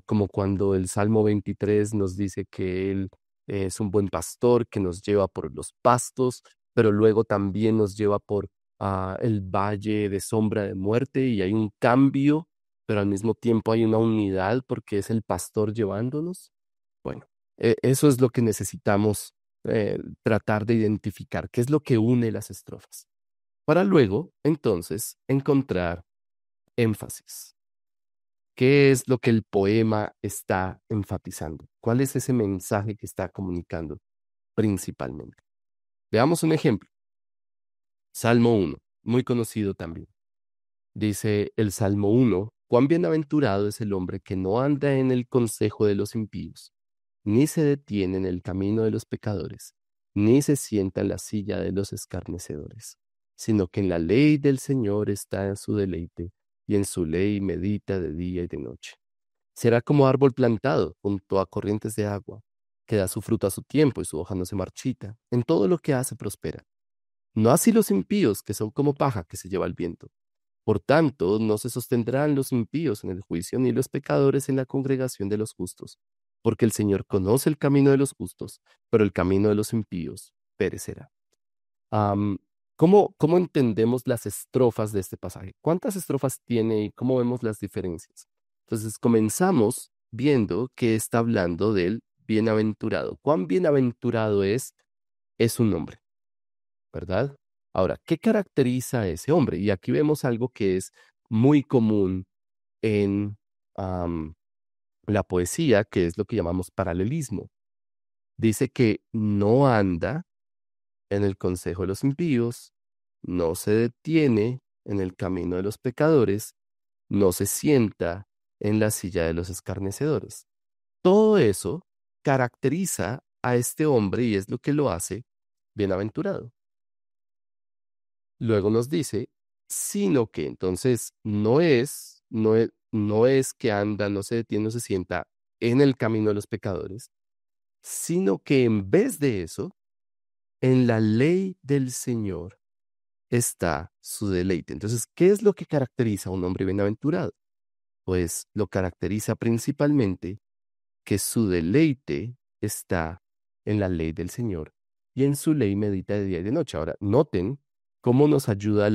como cuando el Salmo 23 nos dice que Él es un buen pastor que nos lleva por los pastos, pero luego también nos lleva por el valle de sombra de muerte y hay un cambio, pero al mismo tiempo hay una unidad porque es el pastor llevándonos. Bueno, eso es lo que necesitamos tratar de identificar, qué es lo que une las estrofas, para luego, entonces, encontrar énfasis. ¿Qué es lo que el poema está enfatizando? ¿Cuál es ese mensaje que está comunicando principalmente? Veamos un ejemplo. Salmo 1, muy conocido también. Dice el Salmo 1: cuán bienaventurado es el hombre que no anda en el consejo de los impíos, ni se detiene en el camino de los pecadores, ni se sienta en la silla de los escarnecedores, sino que en la ley del Señor está en su deleite, y en su ley medita de día y de noche. Será como árbol plantado junto a corrientes de agua, que da su fruto a su tiempo y su hoja no se marchita. En todo lo que hace prospera. No así los impíos, que son como paja que se lleva el viento. Por tanto, no se sostendrán los impíos en el juicio, ni los pecadores en la congregación de los justos, porque el Señor conoce el camino de los justos, pero el camino de los impíos perecerá. Am, ¿cómo entendemos las estrofas de este pasaje? ¿Cuántas estrofas tiene y cómo vemos las diferencias? Entonces, comenzamos viendo que está hablando del bienaventurado. ¿Cuán bienaventurado es? Es un hombre, ¿verdad? Ahora, ¿qué caracteriza a ese hombre? Y aquí vemos algo que es muy común en la poesía, que es lo que llamamos paralelismo. Dice que no anda en el consejo de los impíos, no se detiene en el camino de los pecadores, no se sienta en la silla de los escarnecedores. Todo eso caracteriza a este hombre y es lo que lo hace bienaventurado. Luego nos dice, sino que entonces no es que anda, no se detiene, no se sienta en el camino de los pecadores, sino que en vez de eso, en la ley del Señor está su deleite. Entonces, ¿qué es lo que caracteriza a un hombre bienaventurado? Pues lo caracteriza principalmente que su deleite está en la ley del Señor y en su ley medita de día y de noche. Ahora, noten cómo nos ayuda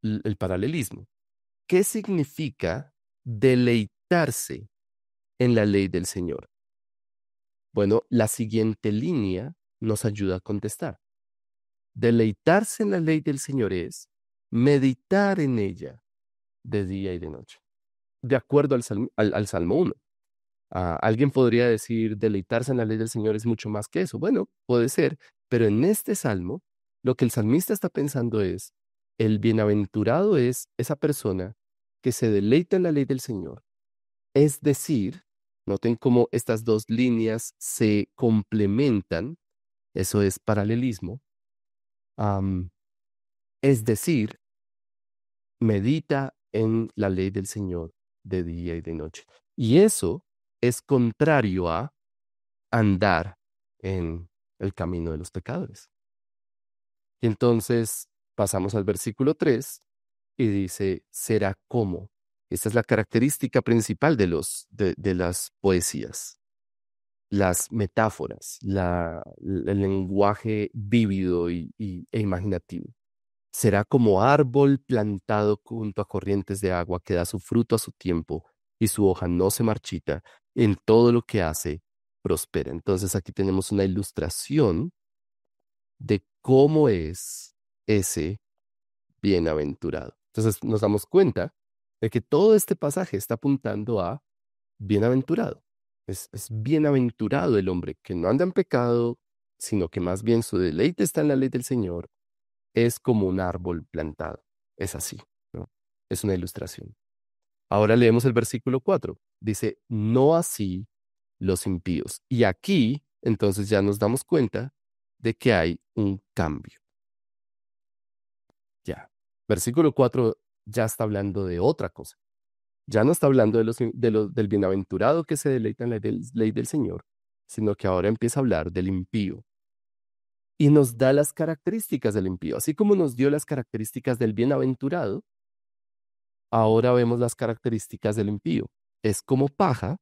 el paralelismo. ¿Qué significa deleitarse en la ley del Señor? Bueno, la siguiente línea nos ayuda a contestar. Deleitarse en la ley del Señor es meditar en ella de día y de noche, de acuerdo al Salmo 1. Alguien podría decir, deleitarse en la ley del Señor es mucho más que eso. Bueno, puede ser, Pero en este salmo, lo que el salmista está pensando es, el bienaventurado es esa persona que se deleita en la ley del Señor. Es decir, noten cómo estas dos líneas se complementan, eso es paralelismo. Es decir, medita en la ley del Señor de día y de noche. Y eso es contrario a andar en el camino de los pecadores. Y entonces pasamos al versículo 3 y dice, será como. Esta es la característica principal de las poesías, las metáforas, el lenguaje vívido e imaginativo. Será como árbol plantado junto a corrientes de agua que da su fruto a su tiempo y su hoja no se marchita. En todo lo que hace, prospera. Entonces aquí tenemos una ilustración de cómo es ese bienaventurado. Entonces nos damos cuenta de que todo este pasaje está apuntando a bienaventurado. Es bienaventurado el hombre que no anda en pecado, sino que más bien su deleite está en la ley del Señor. Es como un árbol plantado. Es así, ¿no? Es una ilustración. Ahora leemos el versículo 4. Dice, no así los impíos. Y aquí, entonces ya nos damos cuenta de que hay un cambio. Ya. Versículo 4 ya está hablando de otra cosa. Ya no está hablando del bienaventurado que se deleita en la ley del Señor, sino que ahora empieza a hablar del impío. Y nos da las características del impío. Así como nos dio las características del bienaventurado, ahora vemos las características del impío. Es como paja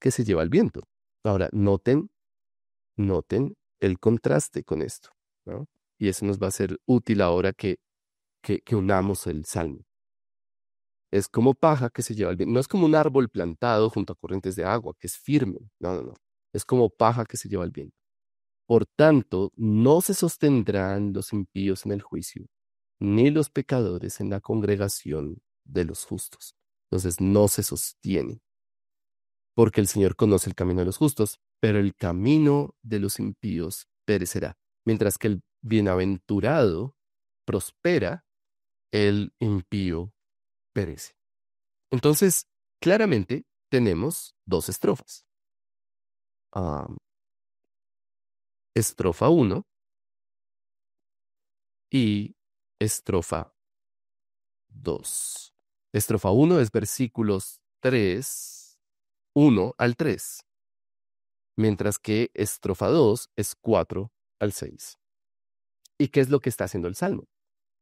que se lleva el viento. Ahora, noten el contraste con esto, ¿no? Y eso nos va a ser útil ahora que unamos el salmo. Es como paja que se lleva el viento. No es como un árbol plantado junto a corrientes de agua, que es firme. No, no, no. Es como paja que se lleva el viento. Por tanto, no se sostendrán los impíos en el juicio, ni los pecadores en la congregación de los justos. Entonces, no se sostiene, porque el Señor conoce el camino de los justos, pero el camino de los impíos perecerá. Mientras que el bienaventurado prospera, el impío perece. Entonces, claramente tenemos dos estrofas. Estrofa 1 y estrofa 2. Estrofa 1 es versículos 1 al 3, mientras que estrofa 2 es 4 al 6. ¿Y qué es lo que está haciendo el Salmo?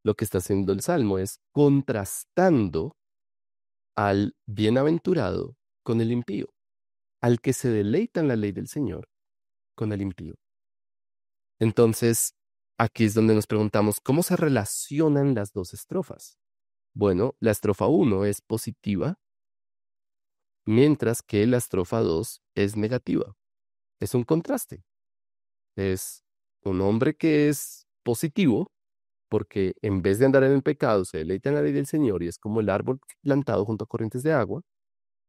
Lo que está haciendo el Salmo es contrastando al bienaventurado con el impío, al que se deleita en la ley del Señor con el impío. Entonces, aquí es donde nos preguntamos, ¿cómo se relacionan las dos estrofas? Bueno, la estrofa 1 es positiva, mientras que la estrofa 2 es negativa. Es un contraste. Es un hombre que es positivo, porque en vez de andar en el pecado, se deleita en la ley del Señor y es como el árbol plantado junto a corrientes de agua,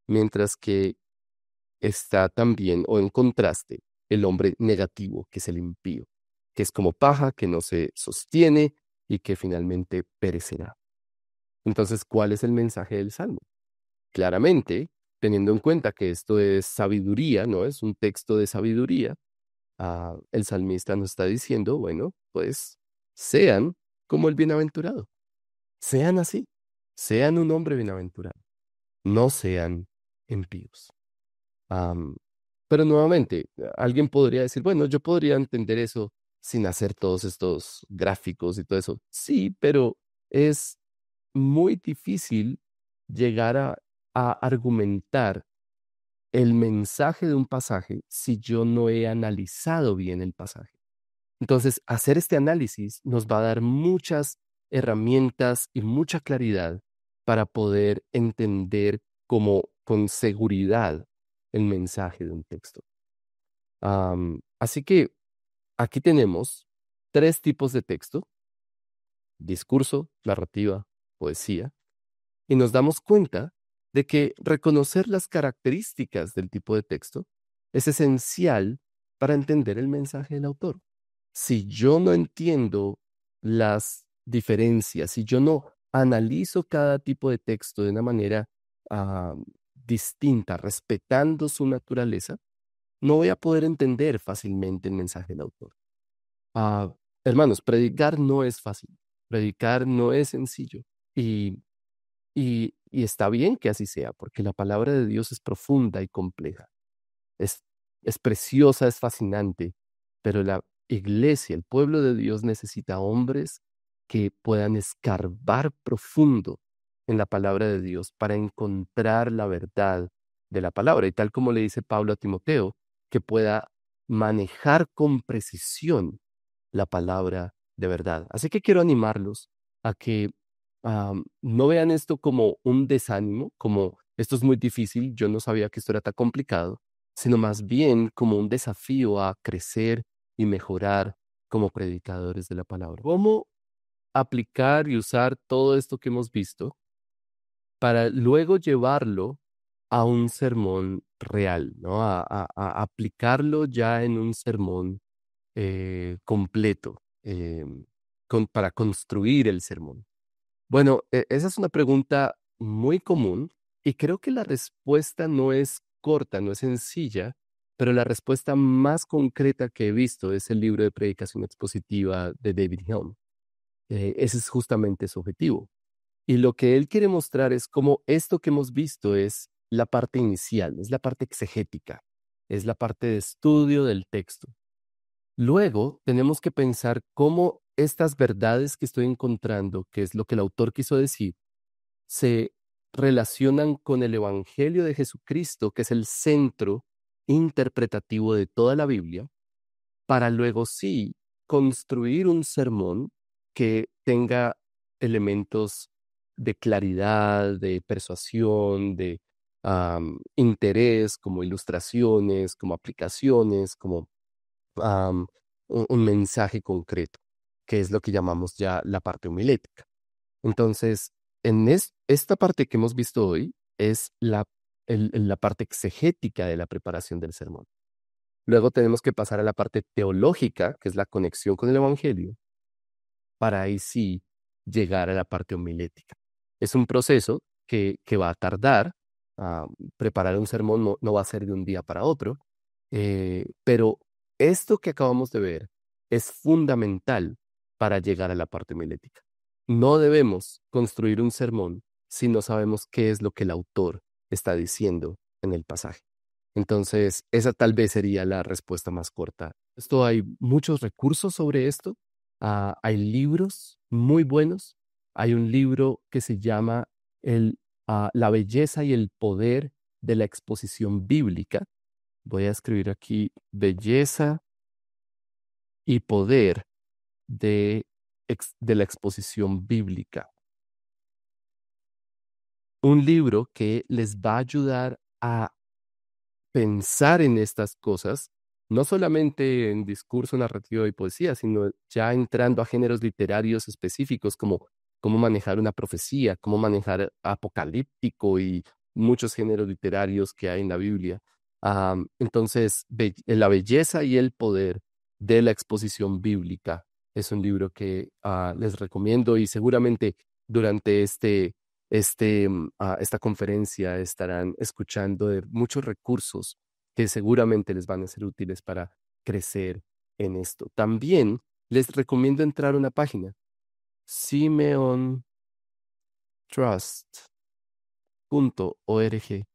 mientras que está también, o en contraste, el hombre negativo, que es el impío, que es como paja, que no se sostiene y que finalmente perecerá. Entonces, ¿cuál es el mensaje del Salmo? Claramente, teniendo en cuenta que esto es sabiduría, ¿no? Es un texto de sabiduría, el salmista nos está diciendo, bueno, pues sean como el bienaventurado, sean así, sean un hombre bienaventurado, no sean impíos. Pero nuevamente, alguien podría decir, bueno, yo podría entender eso sin hacer todos estos gráficos y todo eso. Sí, pero es muy difícil llegar a argumentar el mensaje de un pasaje si yo no he analizado bien el pasaje. Entonces, hacer este análisis nos va a dar muchas herramientas y mucha claridad para poder entender como con seguridad el mensaje de un texto. Así que aquí tenemos 3 tipos de texto: discurso, narrativa, poesía, y nos damos cuenta de que reconocer las características del tipo de texto es esencial para entender el mensaje del autor. Si yo no entiendo las diferencias, si yo no analizo cada tipo de texto de una manera ah, distinta, respetando su naturaleza, no voy a poder entender fácilmente el mensaje del autor. Ah, hermanos, predicar no es fácil, predicar no es sencillo y está bien que así sea, porque la palabra de Dios es profunda y compleja, es, es preciosa, es fascinante, pero la iglesia, el pueblo de Dios necesita hombres que puedan escarbar profundo en la palabra de Dios para encontrar la verdad de la palabra. Y tal como le dice Pablo a Timoteo, que pueda manejar con precisión la palabra de verdad. Así que quiero animarlos a que no vean esto como un desánimo, como esto es muy difícil, yo no sabía que esto era tan complicado, sino más bien como un desafío a crecer y mejorar como predicadores de la palabra. ¿Cómo aplicar y usar todo esto que hemos visto para luego llevarlo a un sermón real, ¿no? A aplicarlo ya en un sermón completo para construir el sermón? Bueno, esa es una pregunta muy común y creo que la respuesta no es corta, no es sencilla, pero la respuesta más concreta que he visto es el libro de predicación expositiva de David Hume. Ese es justamente su objetivo. Y lo que él quiere mostrar es cómo esto que hemos visto es la parte inicial, es la parte exegética, es la parte de estudio del texto. Luego tenemos que pensar cómo estas verdades que estoy encontrando, que es lo que el autor quiso decir, se relacionan con el Evangelio de Jesucristo, que es el centro interpretativo de toda la Biblia, para luego sí construir un sermón que tenga elementos de claridad, de persuasión, de interés, como ilustraciones, como aplicaciones, como un mensaje concreto, que es lo que llamamos ya la parte homilética. Entonces, esta parte que hemos visto hoy es la parte exegética de la preparación del sermón. Luego tenemos que pasar a la parte teológica, que es la conexión con el Evangelio, para ahí sí llegar a la parte homilética. Es un proceso que va a tardar. Preparar un sermón no va a ser de un día para otro, pero esto que acabamos de ver es fundamental para llegar a la parte homilética. No debemos construir un sermón si no sabemos qué es lo que el autor está diciendo en el pasaje. Entonces, esa tal vez sería la respuesta más corta. Hay muchos recursos sobre esto. Hay libros muy buenos. Hay un libro que se llama La belleza y el poder de la exposición bíblica. Voy a escribir aquí belleza y poder de la exposición bíblica. Un libro que les va a ayudar a pensar en estas cosas, no solamente en discurso, narrativo y poesía, sino ya entrando a géneros literarios específicos como cómo manejar una profecía, cómo manejar apocalíptico y muchos géneros literarios que hay en la Biblia. Entonces, La belleza y el poder de la exposición bíblica es un libro que les recomiendo y seguramente durante esta conferencia estarán escuchando de muchos recursos que seguramente les van a ser útiles para crecer en esto. También les recomiendo entrar a una página, simeontrust.org.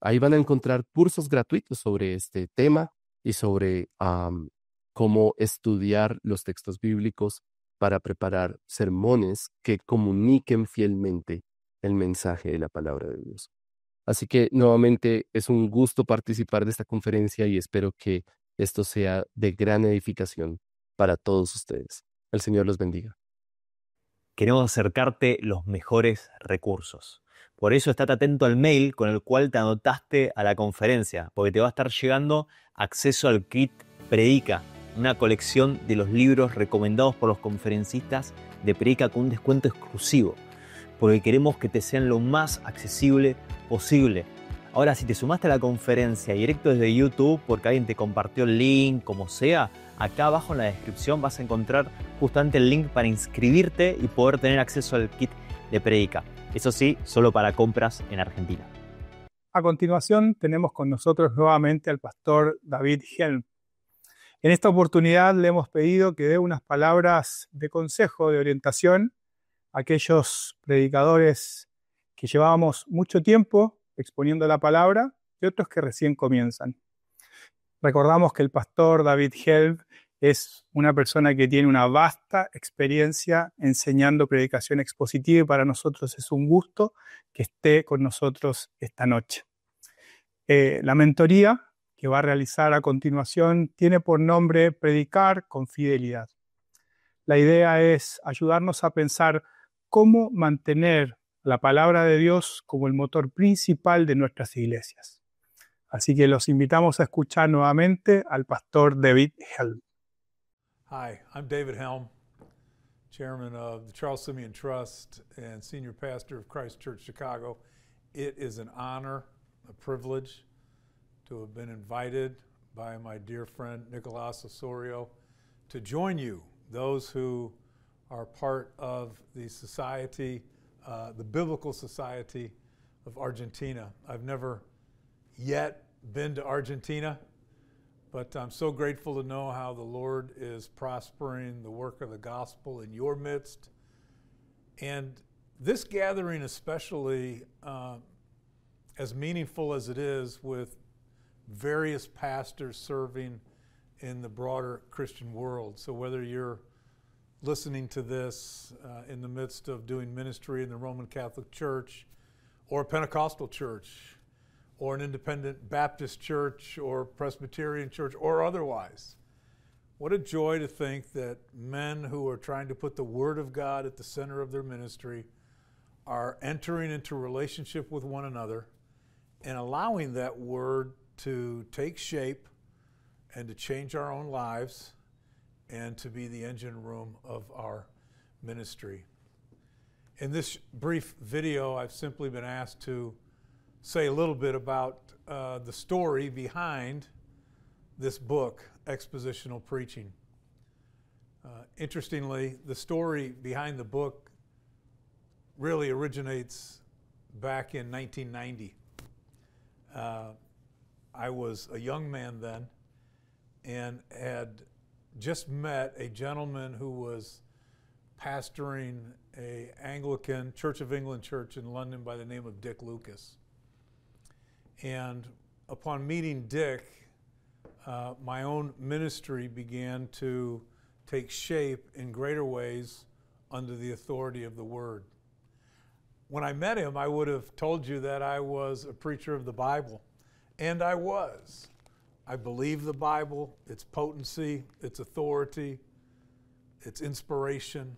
Ahí van a encontrar cursos gratuitos sobre este tema y sobre cómo estudiar los textos bíblicos para preparar sermones que comuniquen fielmente el mensaje de la palabra de Dios. Así que nuevamente es un gusto participar de esta conferencia y espero que esto sea de gran edificación para todos ustedes. El Señor los bendiga. Queremos acercarte los mejores recursos. Por eso estate atento al mail con el cual te anotaste a la conferencia, porque te va a estar llegando acceso al kit Predica, una colección de los libros recomendados por los conferencistas de Predica con un descuento exclusivo, porque queremos que te sean lo más accesible posible. Ahora, si te sumaste a la conferencia directo desde YouTube porque alguien te compartió el link, como sea, acá abajo en la descripción vas a encontrar justamente el link para inscribirte y poder tener acceso al kit de Predica. Eso sí, solo para compras en Argentina. A continuación tenemos con nosotros nuevamente al pastor David Helm. En esta oportunidad le hemos pedido que dé unas palabras de consejo, de orientación a aquellos predicadores que llevábamos mucho tiempo exponiendo la palabra y otros que recién comienzan. Recordamos que el pastor David Helm es una persona que tiene una vasta experiencia enseñando predicación expositiva y para nosotros es un gusto que esté con nosotros esta noche. La mentoría que va a realizar a continuación tiene por nombre Predicar con Fidelidad. La idea es ayudarnos a pensar cómo mantener la palabra de Dios como el motor principal de nuestras iglesias. Así que los invitamos a escuchar nuevamente al pastor David Helm. Hi, I'm David Helm, chairman of the Charles Simeon Trust and senior pastor of Christ Church Chicago. It is an honor, a privilege to have been invited by my dear friend Nicolas Osorio to join you, those who are part of the society, the Biblical Society of Argentina. I've never yet been to Argentina, but I'm so grateful to know how the Lord is prospering the work of the gospel in your midst. And this gathering especially, as meaningful as it is with various pastors serving in the broader Christian world. So whether you're listening to this in the midst of doing ministry in the Roman Catholic Church or a Pentecostal church or an independent Baptist church or Presbyterian church or otherwise, what a joy to think that men who are trying to put the Word of God at the center of their ministry are entering into relationship with one another and allowing that Word to take shape and to change our own lives and to be the engine room of our ministry. In this brief video, I've simply been asked to say a little bit about the story behind this book, Expositional Preaching. Interestingly, the story behind the book really originates back in 1990. I was a young man then and had just met a gentleman who was pastoring an Anglican Church of England church in London by the name of Dick Lucas. And upon meeting Dick, my own ministry began to take shape in greater ways under the authority of the Word. When I met him, I would have told you that I was a preacher of the Bible, and I was. I believe the Bible, its potency, its authority, its inspiration,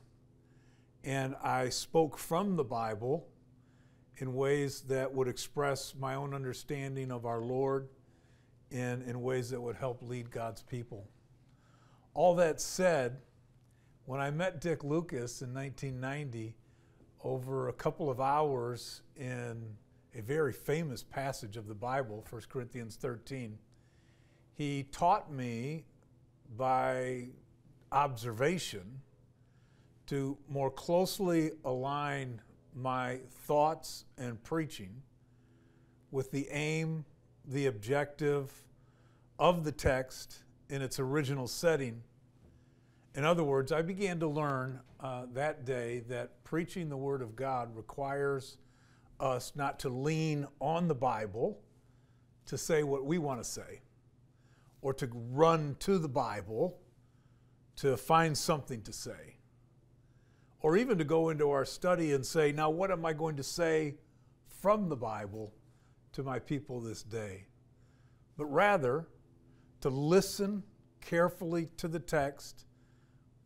and I spoke from the Bible in ways that would express my own understanding of our Lord and in ways that would help lead God's people. All that said, when I met Dick Lucas in 1990, over a couple of hours in a very famous passage of the Bible, 1 Corinthians 13, he taught me by observation to more closely align my thoughts and preaching with the aim, the objective of the text in its original setting. In other words, I began to learn that day that preaching the Word of God requires us not to lean on the Bible to say what we want to say, or to run to the Bible to find something to say, or even to go into our study and say, now what am I going to say from the Bible to my people this day? But rather, to listen carefully to the text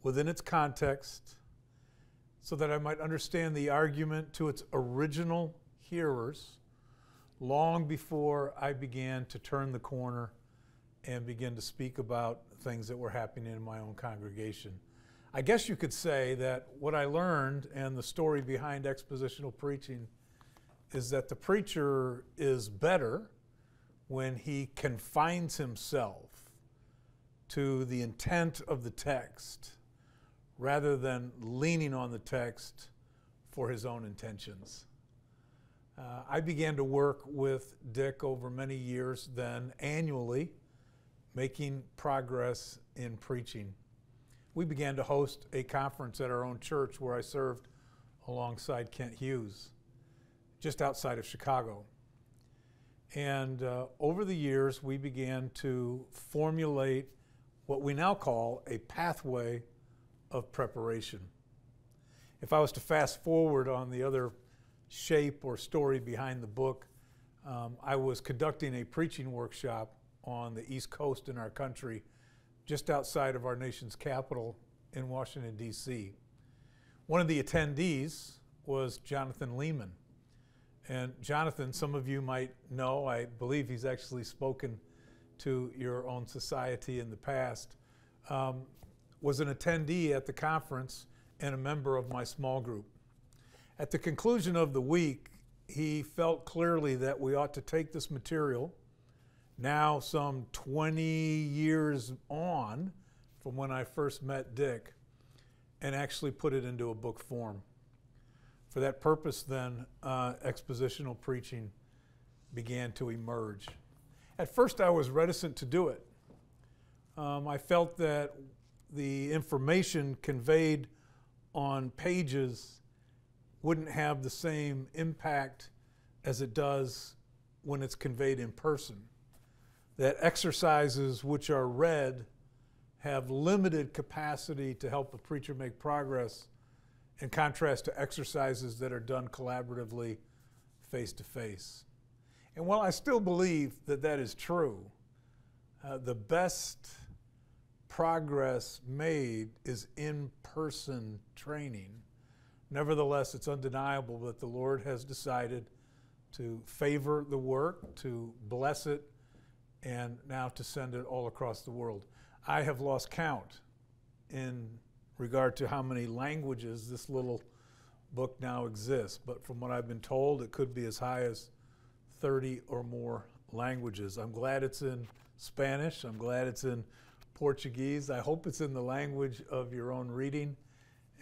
within its context so that I might understand the argument to its original hearers long before I began to turn the corner and begin to speak about things that were happening in my own congregation. I guess you could say that what I learned and the story behind expositional preaching is that the preacher is better when he confines himself to the intent of the text rather than leaning on the text for his own intentions. I began to work with Dick over many years then, annually, making progress in preaching. We began to host a conference at our own church where I served alongside Kent Hughes, just outside of Chicago. And over the years, we began to formulate what we now call a pathway of preparation. If I was to fast forward on the other shape or story behind the book, I was conducting a preaching workshop on the East Coast in our country, just outside of our nation's capital in Washington, D.C. One of the attendees was Jonathan Leeman. And Jonathan, some of you might know, I believe he's actually spoken to your own society in the past, was an attendee at the conference and a member of my small group. At the conclusion of the week, he felt clearly that we ought to take this material, now some 20 years on from when I first met Dick, and actually put it into a book form. For that purpose, then, expositional preaching began to emerge. At first, I was reticent to do it. I felt that the information conveyed on pages wouldn't have the same impact as it does when it's conveyed in person. That exercises which are read have limited capacity to help a preacher make progress, in contrast to exercises that are done collaboratively, face to face. And while I still believe that that is true, the best progress made is in-person training. Nevertheless, it's undeniable that the Lord has decided to favor the work, to bless it, and now to send it all across the world. I have lost count in regard to how many languages this little book now exists, but from what I've been told, it could be as high as 30 or more languages. I'm glad it's in Spanish. I'm glad it's in Portuguese. I hope it's in the language of your own reading,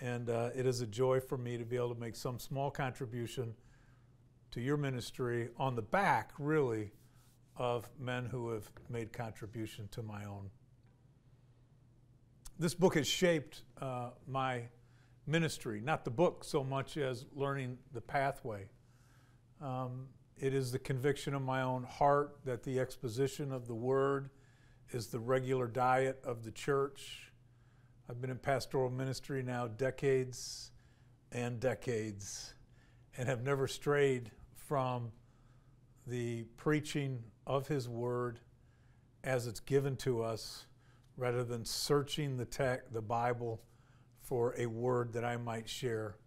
and it is a joy for me to be able to make some small contribution to your ministry on the back, really, of men who have made contribution to my own. This book has shaped my ministry, not the book so much as learning the pathway. It is the conviction of my own heart that the exposition of the Word is the regular diet of the church. I've been in pastoral ministry now decades and decades, and have never strayed from the preaching of His Word as it's given to us, rather than searching the Bible for a word that I might share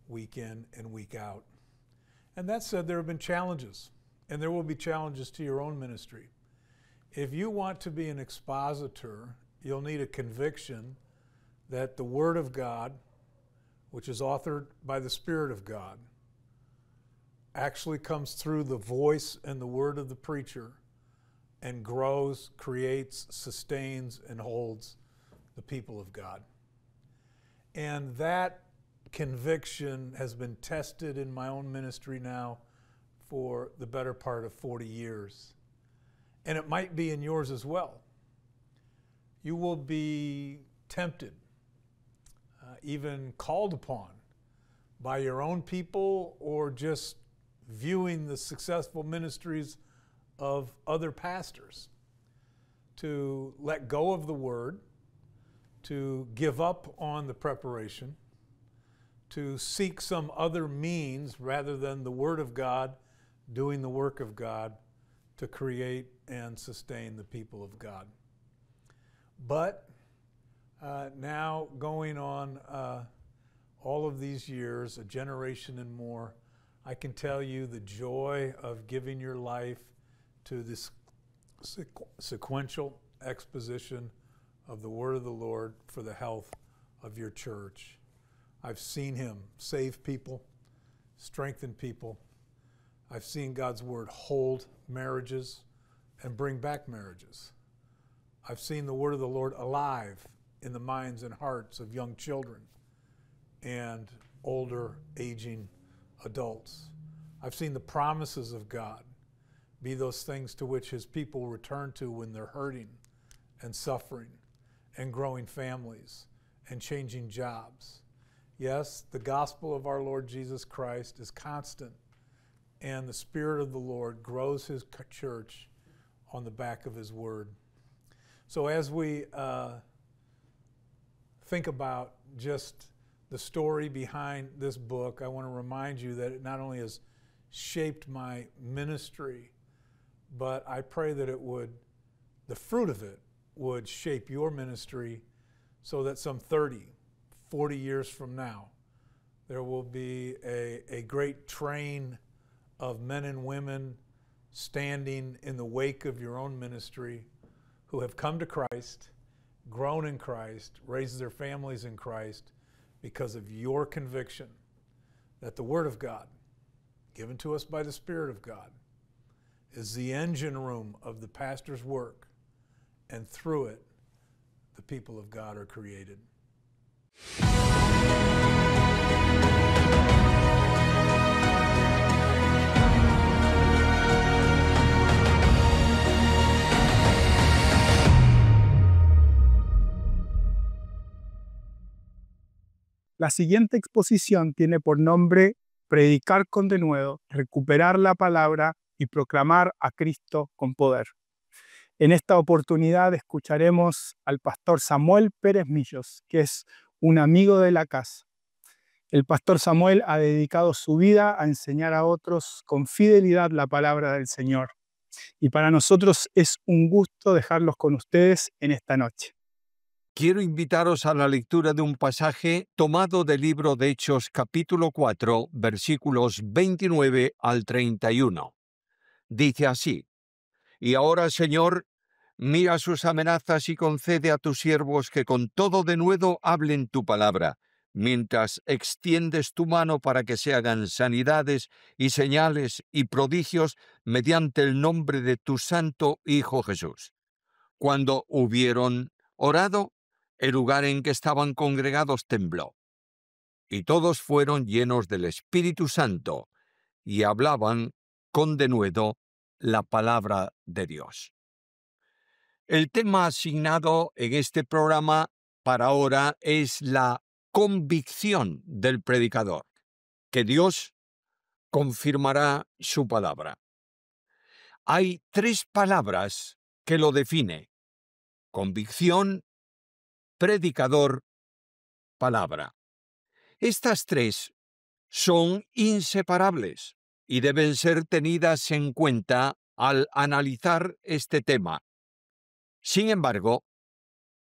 week in and week out. And that said, there have been challenges, and there will be challenges to your own ministry. If you want to be an expositor, you'll need a conviction that the Word of God, which is authored by the Spirit of God, actually comes through the voice and the word of the preacher and grows, creates, sustains, and holds the people of God. And that conviction has been tested in my own ministry now for the better part of 40 years. And it might be in yours as well. You will be tempted, even called upon by your own people, or just viewing the successful ministries of other pastors, to let go of the Word, to give up on the preparation, to seek some other means rather than the Word of God doing the work of God to create and sustain the people of God. But now going on all of these years, a generation and more, I can tell you the joy of giving your life to this sequential exposition of the Word of the Lord for the health of your church. I've seen Him save people, strengthen people. I've seen God's word hold marriages and bring back marriages. I've seen the word of the Lord alive in the minds and hearts of young children and older, aging adults. I've seen the promises of God be those things to which his people return to when they're hurting and suffering and growing families and changing jobs. Yes, the gospel of our Lord Jesus Christ is constant, and the Spirit of the Lord grows his church on the back of his word. So as we think about just the story behind this book, I want to remind you that it not only has shaped my ministry, but I pray that it would, the fruit of it would shape your ministry so that some 30, 40 years from now, there will be a great train of men and women standing in the wake of your own ministry who have come to Christ, grown in Christ, raised their families in Christ because of your conviction that the Word of God, given to us by the Spirit of God, is the engine room of the pastor's work, and through it, the people of God are created. La siguiente exposición tiene por nombre Predicar con denuedo, recuperar la palabra y proclamar a Cristo con poder. En esta oportunidad escucharemos al pastor Samuel Pérez Millos, que es un amigo de la casa. El pastor Samuel ha dedicado su vida a enseñar a otros con fidelidad la palabra del Señor. Y para nosotros es un gusto dejarlos con ustedes en esta noche. Quiero invitaros a la lectura de un pasaje tomado del libro de Hechos capítulo 4, versículos 29 al 31. Dice así: Y ahora, Señor, mira sus amenazas y concede a tus siervos que con todo denuedo hablen tu palabra, mientras extiendes tu mano para que se hagan sanidades y señales y prodigios mediante el nombre de tu santo Hijo Jesús. Cuando hubieron orado, el lugar en que estaban congregados tembló, y todos fueron llenos del Espíritu Santo y hablaban con denuedo la palabra de Dios. El tema asignado en este programa para ahora es la convicción del predicador, que Dios confirmará su palabra. Hay 3 palabras que lo definen: convicción, predicador, palabra. Estas 3 son inseparables y deben ser tenidas en cuenta al analizar este tema. Sin embargo,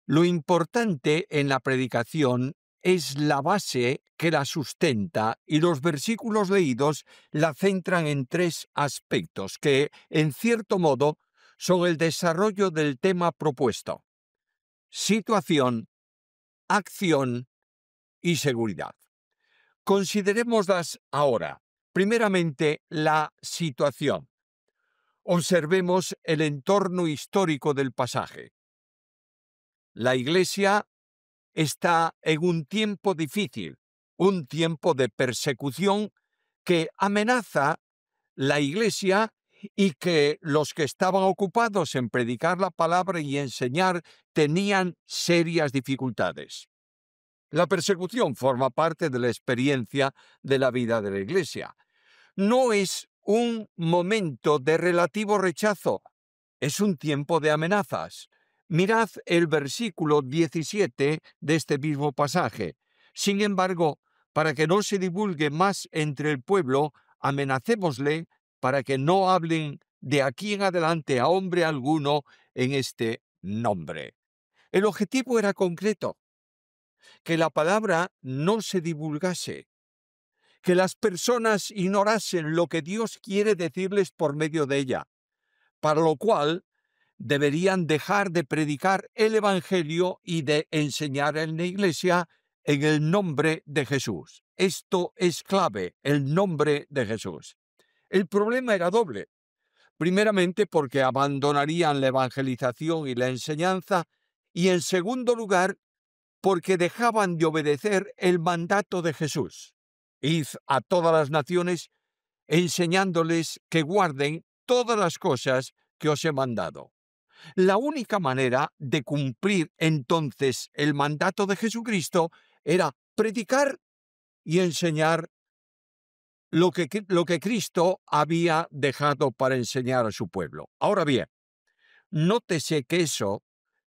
lo importante en la predicación es la base que la sustenta, y los versículos leídos la centran en 3 aspectos que, en cierto modo, son el desarrollo del tema propuesto: situación, acción y seguridad. Considerémoslas ahora. Primeramente, la situación. Observemos el entorno histórico del pasaje. La Iglesia está en un tiempo difícil, un tiempo de persecución que amenaza la Iglesia y que los que estaban ocupados en predicar la palabra y enseñar tenían serias dificultades. La persecución forma parte de la experiencia de la vida de la Iglesia. No es un momento de relativo rechazo, es un tiempo de amenazas. Mirad el versículo 17 de este mismo pasaje. Sin embargo, para que no se divulgue más entre el pueblo, amenacémosle para que no hablen de aquí en adelante a hombre alguno en este nombre. El objetivo era concreto: que la palabra no se divulgase, que las personas ignorasen lo que Dios quiere decirles por medio de ella, para lo cual deberían dejar de predicar el Evangelio y de enseñar en la Iglesia en el nombre de Jesús. Esto es clave, el nombre de Jesús. El problema era doble. Primeramente porque abandonarían la evangelización y la enseñanza, y en segundo lugar porque dejaban de obedecer el mandato de Jesús. Id a todas las naciones, enseñándoles que guarden todas las cosas que os he mandado. La única manera de cumplir entonces el mandato de Jesucristo era predicar y enseñar lo que Cristo había dejado para enseñar a su pueblo. Ahora bien, nótese que eso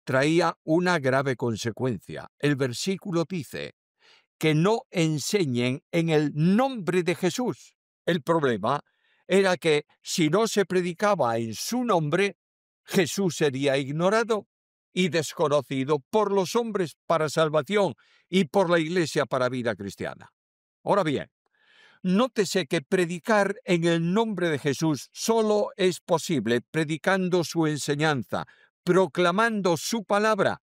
traía una grave consecuencia. El versículo dice que no enseñen en el nombre de Jesús. El problema era que si no se predicaba en su nombre, Jesús sería ignorado y desconocido por los hombres para salvación y por la Iglesia para vida cristiana. Ahora bien, nótese que predicar en el nombre de Jesús solo es posible predicando su enseñanza, proclamando su palabra,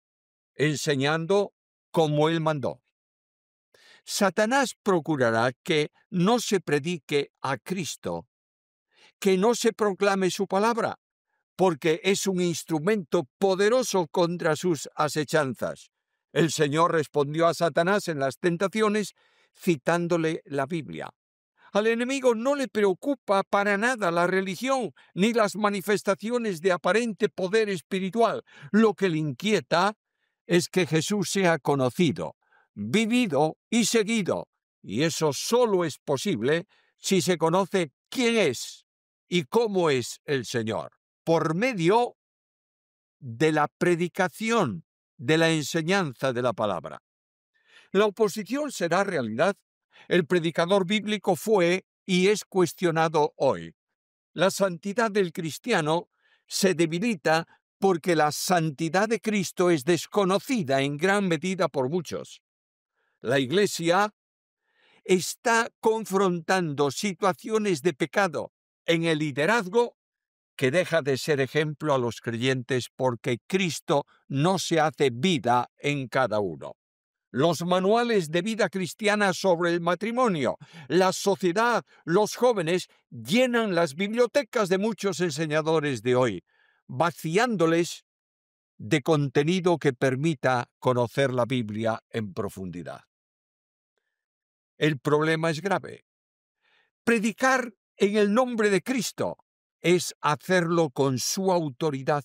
enseñando como Él mandó. Satanás procurará que no se predique a Cristo, que no se proclame su palabra, porque es un instrumento poderoso contra sus asechanzas. El Señor respondió a Satanás en las tentaciones citándole la Biblia. Al enemigo no le preocupa para nada la religión ni las manifestaciones de aparente poder espiritual. Lo que le inquieta es que Jesús sea conocido, vivido y seguido. Y eso solo es posible si se conoce quién es y cómo es el Señor, por medio de la predicación, de la enseñanza de la palabra. La oposición será realidad. El predicador bíblico fue y es cuestionado hoy. La santidad del cristiano se debilita porque la santidad de Cristo es desconocida en gran medida por muchos. La Iglesia está confrontando situaciones de pecado en el liderazgo que deja de ser ejemplo a los creyentes porque Cristo no se hace vida en cada uno. Los manuales de vida cristiana sobre el matrimonio, la sociedad, los jóvenes llenan las bibliotecas de muchos enseñadores de hoy, vaciándoles de contenido que permita conocer la Biblia en profundidad. El problema es grave. Predicar en el nombre de Cristo es hacerlo con su autoridad.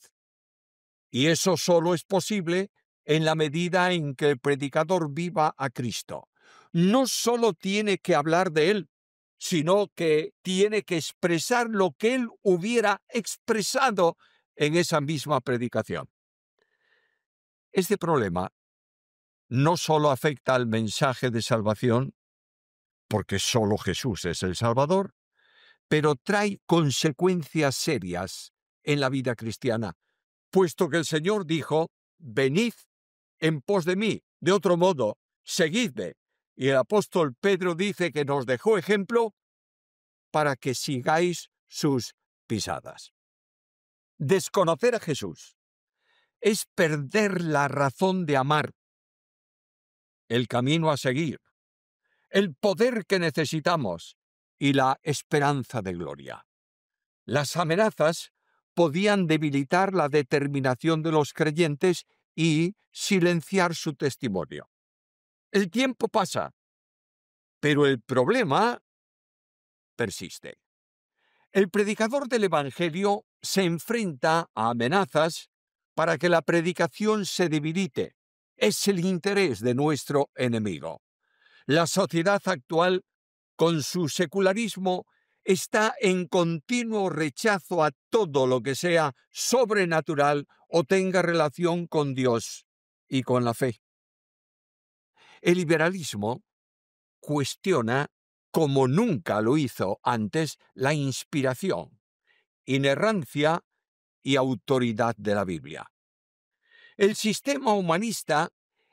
Y eso solo es posible en la medida en que el predicador viva a Cristo. No solo tiene que hablar de Él, sino que tiene que expresar lo que Él hubiera expresado en esa misma predicación. Este problema no solo afecta al mensaje de salvación, porque solo Jesús es el Salvador, pero trae consecuencias serias en la vida cristiana, puesto que el Señor dijo, venid en pos de mí, de otro modo, seguidme. Y el apóstol Pedro dice que nos dejó ejemplo para que sigáis sus pisadas. Desconocer a Jesús es perder la razón de amar, el camino a seguir, el poder que necesitamos y la esperanza de gloria. Las amenazas podían debilitar la determinación de los creyentes y silenciar su testimonio. El tiempo pasa, pero el problema persiste. El predicador del Evangelio se enfrenta a amenazas para que la predicación se debilite. Es el interés de nuestro enemigo. La sociedad actual, con su secularismo, está en continuo rechazo a todo lo que sea sobrenatural o tenga relación con Dios y con la fe. El liberalismo cuestiona, como nunca lo hizo antes, la inspiración, inerrancia y autoridad de la Biblia. El sistema humanista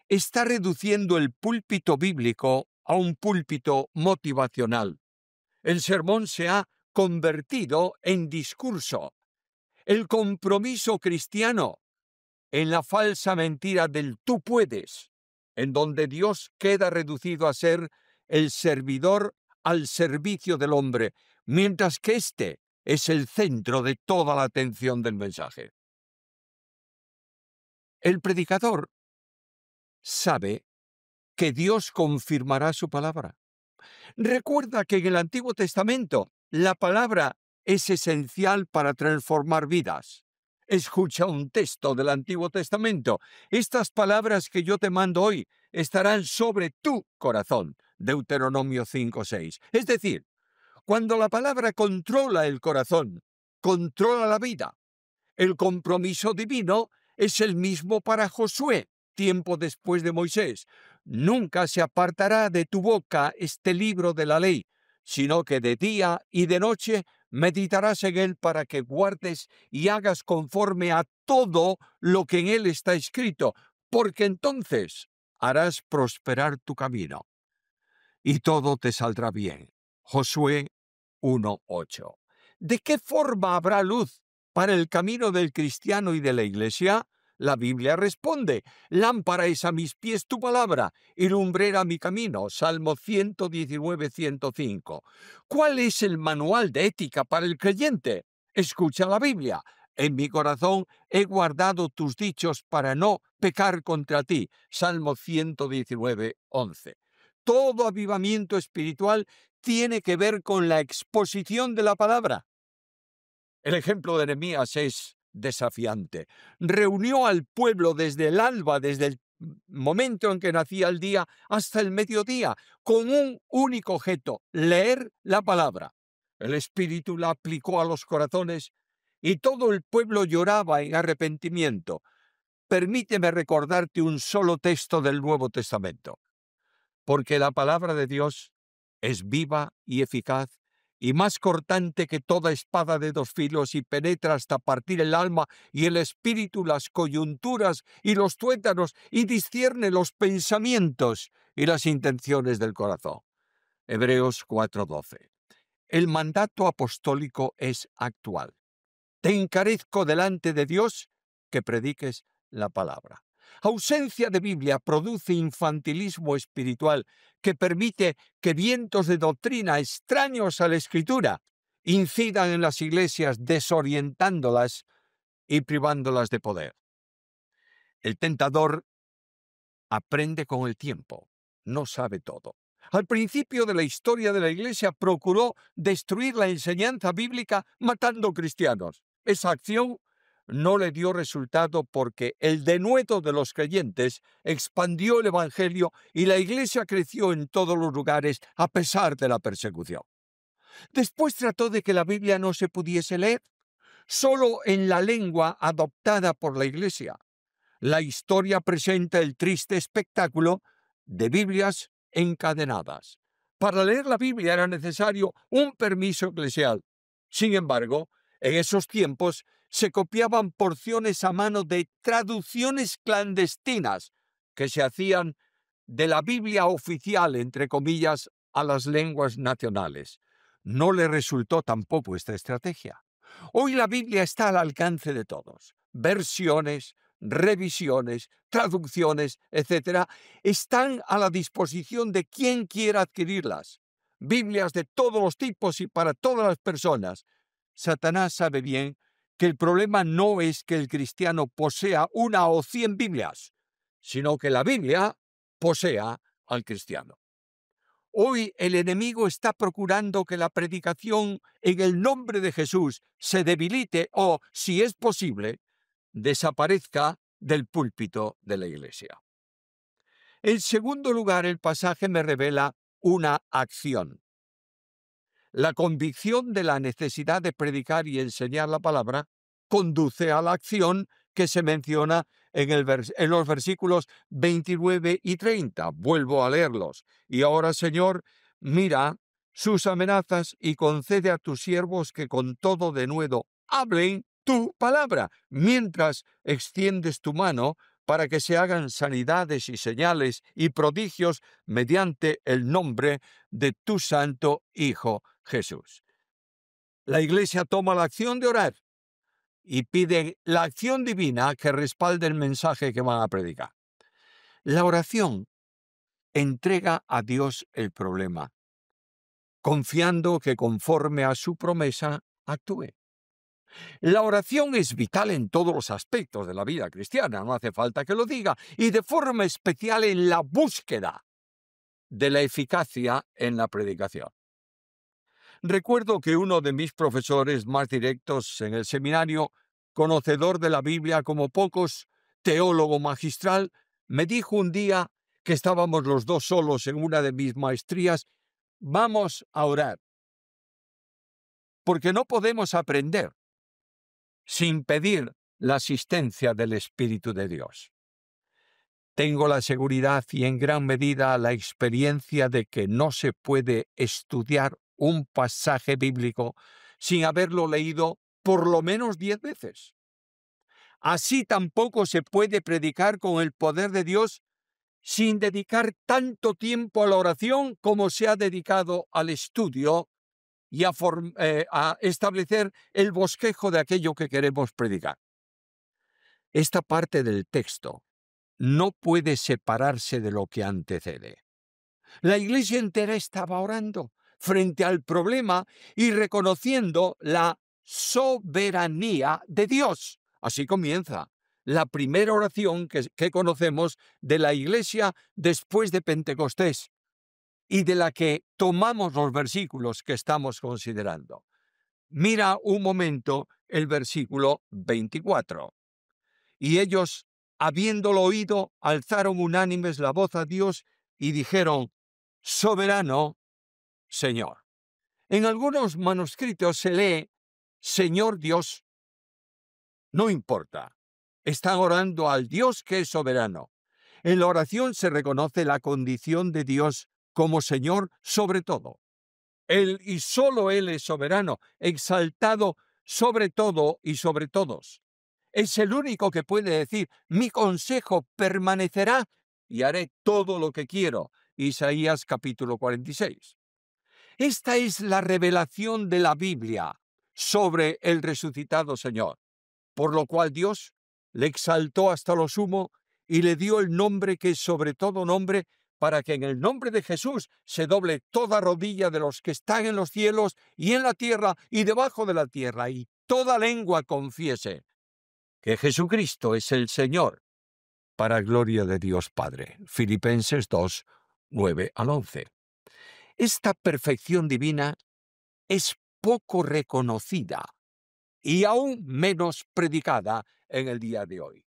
está reduciendo el púlpito bíblico a un púlpito motivacional. El sermón se ha convertido en discurso. El compromiso cristiano en la falsa mentira del tú puedes, en donde Dios queda reducido a ser el servidor al servicio del hombre, mientras que este es el centro de toda la atención del mensaje. El predicador sabe que Dios confirmará su palabra. Recuerda que en el Antiguo Testamento la palabra es esencial para transformar vidas. Escucha un texto del Antiguo Testamento. Estas palabras que yo te mando hoy estarán sobre tu corazón. Deuteronomio 5:6. Es decir, cuando la palabra controla el corazón, controla la vida. El compromiso divino es el mismo para Josué, tiempo después de Moisés. Nunca se apartará de tu boca este libro de la ley, sino que de día y de noche meditarás en él para que guardes y hagas conforme a todo lo que en él está escrito, porque entonces harás prosperar tu camino y todo te saldrá bien. Josué 1:8. ¿De qué forma habrá luz para el camino del cristiano y de la iglesia? La Biblia responde: lámpara es a mis pies tu palabra y lumbrera mi camino. Salmo 119:105. ¿Cuál es el manual de ética para el creyente? Escucha la Biblia. En mi corazón he guardado tus dichos para no pecar contra ti. Salmo 119:11. Todo avivamiento espiritual tiene que ver con la exposición de la palabra. El ejemplo de Nehemías es desafiante. Reunió al pueblo desde el alba, desde el momento en que nacía el día hasta el mediodía, con un único objeto: leer la palabra. El Espíritu la aplicó a los corazones y todo el pueblo lloraba en arrepentimiento. Permíteme recordarte un solo texto del Nuevo Testamento. Porque la palabra de Dios es viva y eficaz y más cortante que toda espada de dos filos y penetra hasta partir el alma y el espíritu, las coyunturas y los tuétanos, y discierne los pensamientos y las intenciones del corazón. Hebreos 4:12. El mandato apostólico es actual. Te encarezco delante de Dios que prediques la palabra. Ausencia de Biblia produce infantilismo espiritual que permite que vientos de doctrina extraños a la Escritura incidan en las iglesias, desorientándolas y privándolas de poder. El tentador aprende con el tiempo, no sabe todo. Al principio de la historia de la iglesia procuró destruir la enseñanza bíblica matando cristianos. Esa acción no le dio resultado porque el denuedo de los creyentes expandió el evangelio y la iglesia creció en todos los lugares a pesar de la persecución. Después trató de que la Biblia no se pudiese leer, solo en la lengua adoptada por la iglesia. La historia presenta el triste espectáculo de Biblias encadenadas. Para leer la Biblia era necesario un permiso eclesial. Sin embargo, en esos tiempos se copiaban porciones a mano de traducciones clandestinas que se hacían de la Biblia oficial, entre comillas, a las lenguas nacionales. No le resultó tampoco esta estrategia. Hoy la Biblia está al alcance de todos. Versiones, revisiones, traducciones, etcétera, están a la disposición de quien quiera adquirirlas. Biblias de todos los tipos y para todas las personas. Satanás sabe bien que el problema no es que el cristiano posea 1 o 100 Biblias, sino que la Biblia posea al cristiano. Hoy el enemigo está procurando que la predicación en el nombre de Jesús se debilite o, si es posible, desaparezca del púlpito de la iglesia. En segundo lugar, el pasaje me revela una acción. La convicción de la necesidad de predicar y enseñar la palabra conduce a la acción que se menciona en los versículos 29 y 30. Vuelvo a leerlos. Y ahora, Señor, mira sus amenazas y concede a tus siervos que con todo denuedo hablen tu palabra, mientras extiendes tu mano para que se hagan sanidades y señales y prodigios mediante el nombre de tu santo Hijo Jesús. La iglesia toma la acción de orar y pide la acción divina que respalde el mensaje que van a predicar. La oración entrega a Dios el problema. confiando que conforme a su promesa actúe. La oración es vital en todos los aspectos de la vida cristiana, no hace falta que lo diga, y de forma especial en la búsqueda de la eficacia en la predicación. Recuerdo que uno de mis profesores más directos en el seminario, conocedor de la Biblia como pocos, teólogo magistral, me dijo un día que estábamos los dos solos en una de mis maestrías: vamos a orar, porque no podemos aprender sin pedir la asistencia del Espíritu de Dios. Tengo la seguridad y en gran medida la experiencia de que no se puede estudiar un pasaje bíblico sin haberlo leído por lo menos 10 veces. Así tampoco se puede predicar con el poder de Dios sin dedicar tanto tiempo a la oración como se ha dedicado al estudio y a establecer el bosquejo de aquello que queremos predicar. Esta parte del texto no puede separarse de lo que antecede. La iglesia entera estaba orando frente al problema y reconociendo la soberanía de Dios. Así comienza la primera oración que conocemos de la iglesia después de Pentecostés y de la que tomamos los versículos que estamos considerando. Mira un momento el versículo 24. Y ellos, habiéndolo oído, alzaron unánimes la voz a Dios y dijeron: Soberano Señor. En algunos manuscritos se lee Señor Dios. No importa. Están orando al Dios que es soberano. En la oración se reconoce la condición de Dios como Señor sobre todo. Él y solo Él es soberano, exaltado sobre todo y sobre todos. Es el único que puede decir: mi consejo permanecerá y haré todo lo que quiero. Isaías capítulo 46. Esta es la revelación de la Biblia sobre el resucitado Señor, por lo cual Dios le exaltó hasta lo sumo y le dio el nombre que es sobre todo nombre, para que en el nombre de Jesús se doble toda rodilla de los que están en los cielos y en la tierra y debajo de la tierra, y toda lengua confiese que Jesucristo es el Señor, para gloria de Dios Padre. Filipenses 2, 9 al 11. Esta perfección divina es poco reconocida y aún menos predicada en el día de hoy.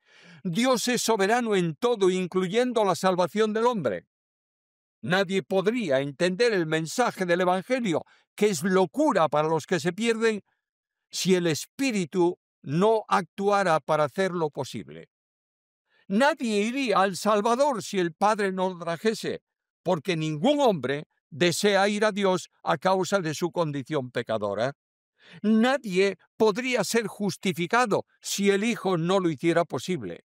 Dios es soberano en todo, incluyendo la salvación del hombre. Nadie podría entender el mensaje del Evangelio, que es locura para los que se pierden, si el Espíritu no actuara para hacerlo posible. Nadie iría al Salvador si el Padre no lo trajese, porque ningún hombre desea ir a Dios a causa de su condición pecadora. Nadie podría ser justificado si el Hijo no lo hiciera posible.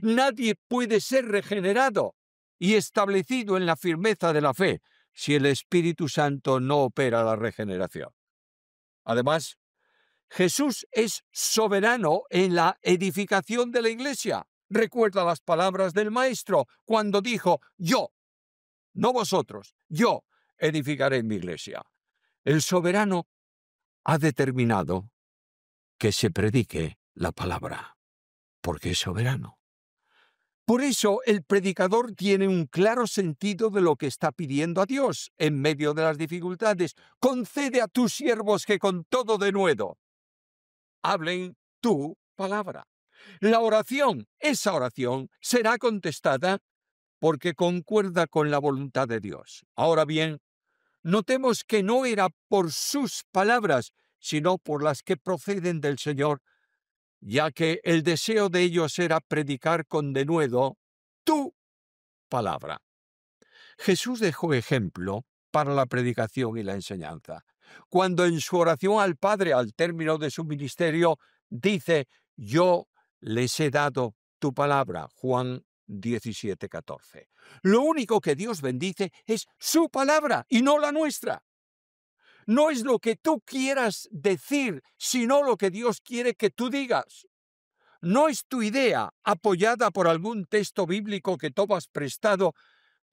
Nadie puede ser regenerado y establecido en la firmeza de la fe si el Espíritu Santo no opera la regeneración. Además, Jesús es soberano en la edificación de la iglesia. Recuerda las palabras del Maestro cuando dijo: yo, no vosotros, yo edificaré mi iglesia. El soberano ha determinado que se predique la palabra, porque es soberano. Por eso el predicador tiene un claro sentido de lo que está pidiendo a Dios en medio de las dificultades. Concede a tus siervos que con todo denuedo hablen tu palabra. La oración, esa oración, será contestada porque concuerda con la voluntad de Dios. Ahora bien, notemos que no era por sus palabras, sino por las que proceden del Señor, ya que el deseo de ellos era predicar con denuedo tu palabra. Jesús dejó ejemplo para la predicación y la enseñanza. Cuando en su oración al Padre al término de su ministerio dice: yo les he dado tu palabra, Juan 17:14. Lo único que Dios bendice es su palabra y no la nuestra. No es lo que tú quieras decir, sino lo que Dios quiere que tú digas. No es tu idea, apoyada por algún texto bíblico que tomas prestado,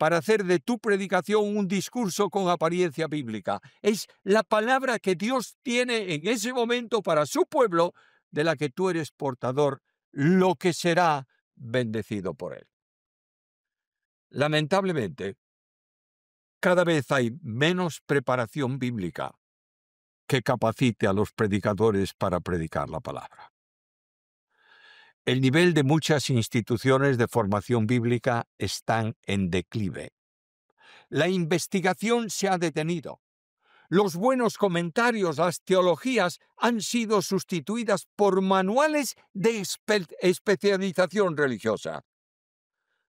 para hacer de tu predicación un discurso con apariencia bíblica. Es la palabra que Dios tiene en ese momento para su pueblo, de la que tú eres portador, lo que será bendecido por él. Lamentablemente, cada vez hay menos preparación bíblica que capacite a los predicadores para predicar la palabra. El nivel de muchas instituciones de formación bíblica están en declive. La investigación se ha detenido. Los buenos comentarios, las teologías han sido sustituidas por manuales de especialización religiosa.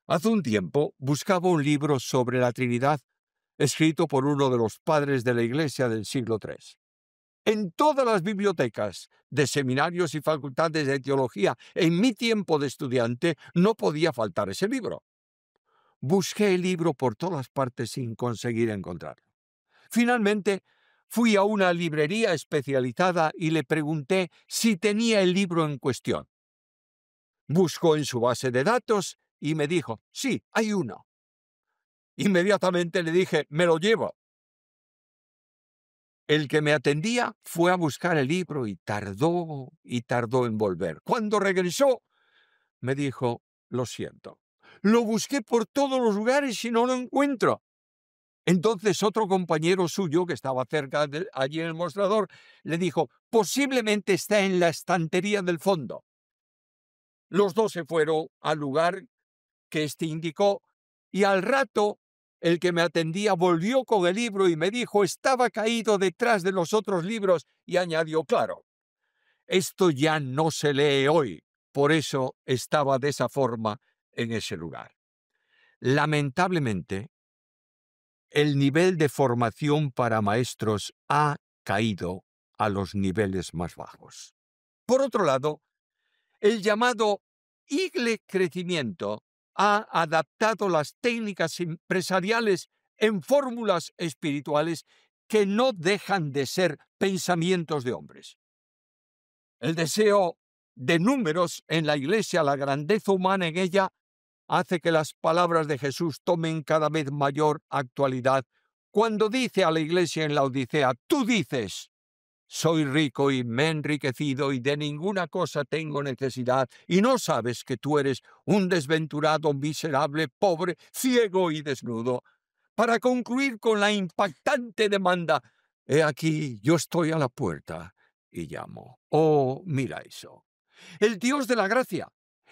Hace un tiempo buscaba un libro sobre la Trinidad escrito por uno de los padres de la Iglesia del siglo III. En todas las bibliotecas de seminarios y facultades de teología, en mi tiempo de estudiante, no podía faltar ese libro. Busqué el libro por todas partes sin conseguir encontrarlo. Finalmente, fui a una librería especializada y le pregunté si tenía el libro en cuestión. Buscó en su base de datos y me dijo, sí, hay uno. Inmediatamente le dije, me lo llevo. El que me atendía fue a buscar el libro y tardó en volver. Cuando regresó, me dijo, lo siento, lo busqué por todos los lugares y no lo encuentro. Entonces otro compañero suyo, que estaba cerca allí en el mostrador, le dijo, posiblemente está en la estantería del fondo. Los dos se fueron al lugar que éste indicó y al rato el que me atendía volvió con el libro y me dijo, estaba caído detrás de los otros libros, y añadió, claro, esto ya no se lee hoy, por eso estaba de esa forma en ese lugar. Lamentablemente, el nivel de formación para maestros ha caído a los niveles más bajos. Por otro lado, el llamado crecimiento ha adaptado las técnicas empresariales en fórmulas espirituales que no dejan de ser pensamientos de hombres. El deseo de números en la iglesia, la grandeza humana en ella, hace que las palabras de Jesús tomen cada vez mayor actualidad cuando dice a la iglesia en la Odisea, tú dices, soy rico y me he enriquecido y de ninguna cosa tengo necesidad, y no sabes que tú eres un desventurado, miserable, pobre, ciego y desnudo. Para concluir con la impactante demanda, he aquí, yo estoy a la puerta y llamo. Oh, mira eso. El Dios de la gracia,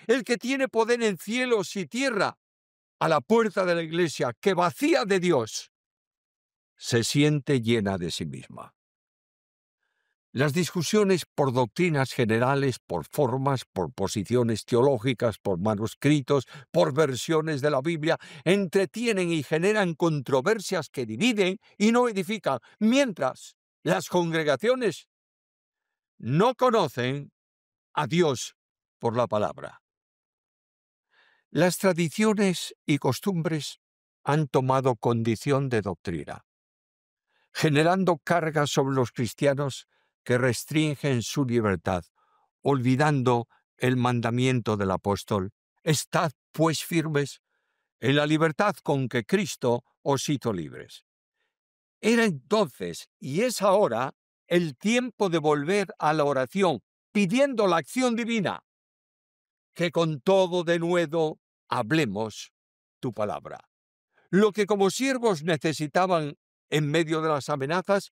el que tiene poder en cielos y tierra, a la puerta de la iglesia, que vacía de Dios, se siente llena de sí misma. Las discusiones por doctrinas generales, por formas, por posiciones teológicas, por manuscritos, por versiones de la Biblia, entretienen y generan controversias que dividen y no edifican, mientras las congregaciones no conocen a Dios por la palabra. Las tradiciones y costumbres han tomado condición de doctrina, generando cargas sobre los cristianos que restringen su libertad, olvidando el mandamiento del apóstol. Estad, pues, firmes en la libertad con que Cristo os hizo libres. Era entonces, y es ahora, el tiempo de volver a la oración, pidiendo la acción divina, que con todo denuedo hablemos tu palabra. Lo que como siervos necesitaban en medio de las amenazas,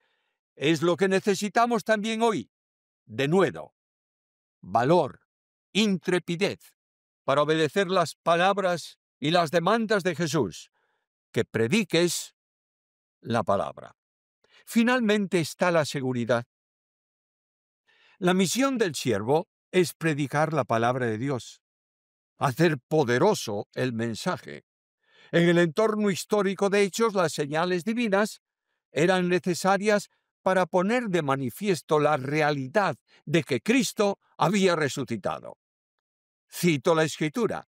es lo que necesitamos también hoy, denuedo, valor, intrepidez, para obedecer las palabras y las demandas de Jesús, que prediques la palabra. Finalmente está la seguridad. La misión del siervo es predicar la palabra de Dios, hacer poderoso el mensaje. En el entorno histórico de Hechos, las señales divinas eran necesarias para poner de manifiesto la realidad de que Cristo había resucitado. Cito la Escritura.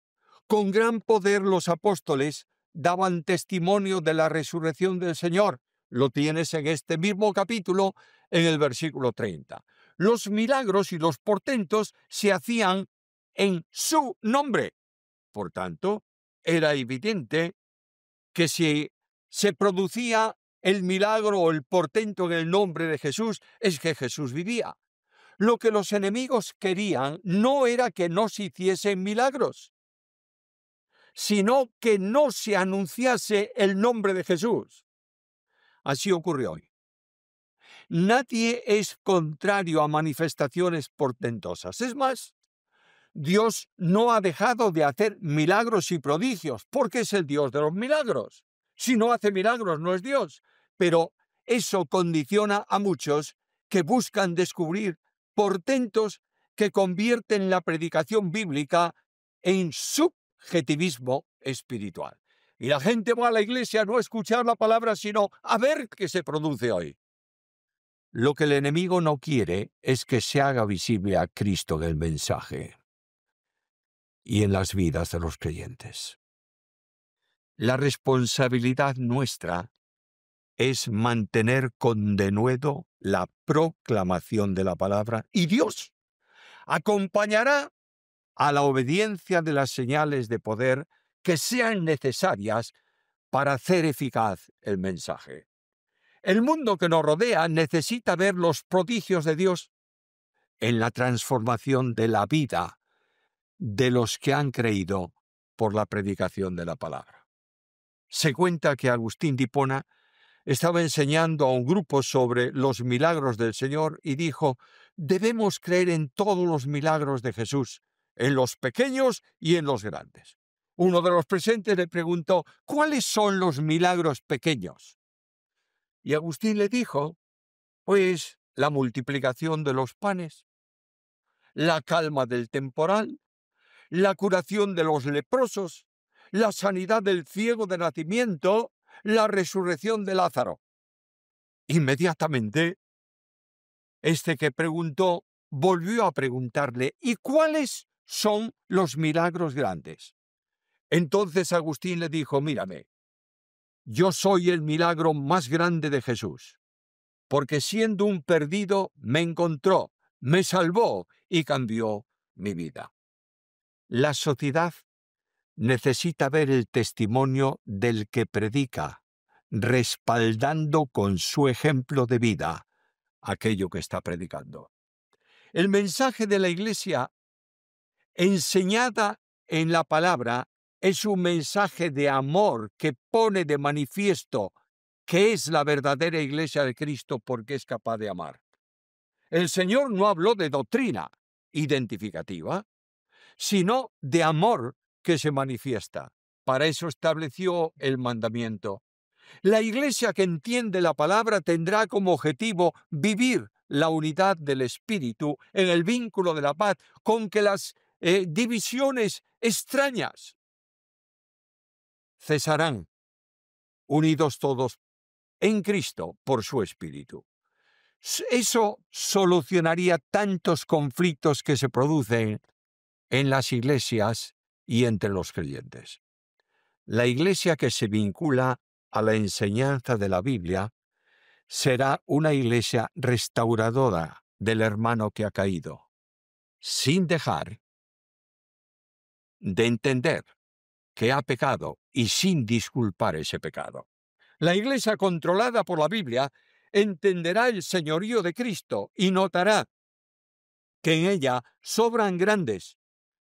Con gran poder los apóstoles daban testimonio de la resurrección del Señor. Lo tienes en este mismo capítulo, en el versículo 30. Los milagros y los portentos se hacían en su nombre. Por tanto, era evidente que si se producía el milagro o el portento en el nombre de Jesús, es que Jesús vivía. Lo que los enemigos querían no era que no se hiciesen milagros, sino que no se anunciase el nombre de Jesús. Así ocurre hoy. Nadie es contrario a manifestaciones portentosas. Es más, Dios no ha dejado de hacer milagros y prodigios, porque es el Dios de los milagros. Si no hace milagros, no es Dios. Pero eso condiciona a muchos que buscan descubrir portentos que convierten la predicación bíblica en subjetivismo espiritual. Y la gente va a la iglesia no a escuchar la palabra, sino a ver qué se produce hoy. Lo que el enemigo no quiere es que se haga visible a Cristo en el mensaje y en las vidas de los creyentes. La responsabilidad nuestra es mantener con denuedo la proclamación de la palabra, y Dios acompañará a la obediencia de las señales de poder que sean necesarias para hacer eficaz el mensaje. El mundo que nos rodea necesita ver los prodigios de Dios en la transformación de la vida de los que han creído por la predicación de la palabra. Se cuenta que Agustín de Hipona estaba enseñando a un grupo sobre los milagros del Señor y dijo: debemos creer en todos los milagros de Jesús, en los pequeños y en los grandes. Uno de los presentes le preguntó: ¿cuáles son los milagros pequeños? Y Agustín le dijo: pues la multiplicación de los panes, la calma del temporal, la curación de los leprosos, la sanidad del ciego de nacimiento, la resurrección de Lázaro. Inmediatamente, este que preguntó volvió a preguntarle: ¿y cuáles son los milagros grandes? Entonces Agustín le dijo: mírame, yo soy el milagro más grande de Jesús, porque siendo un perdido me encontró, me salvó y cambió mi vida. La sociedad necesita ver el testimonio del que predica, respaldando con su ejemplo de vida aquello que está predicando. El mensaje de la Iglesia, enseñada en la palabra, es un mensaje de amor que pone de manifiesto que es la verdadera Iglesia de Cristo porque es capaz de amar. El Señor no habló de doctrina identificativa, sino de amor que se manifiesta. Para eso estableció el mandamiento. La Iglesia que entiende la palabra tendrá como objetivo vivir la unidad del Espíritu en el vínculo de la paz, con que las divisiones extrañas cesarán, unidos todos en Cristo por su Espíritu. Eso solucionaría tantos conflictos que se producen en las iglesias y entre los creyentes. La iglesia que se vincula a la enseñanza de la Biblia será una iglesia restauradora del hermano que ha caído, sin dejar de entender que ha pecado y sin disculpar ese pecado. La iglesia controlada por la Biblia entenderá el señorío de Cristo y notará que en ella sobran grandes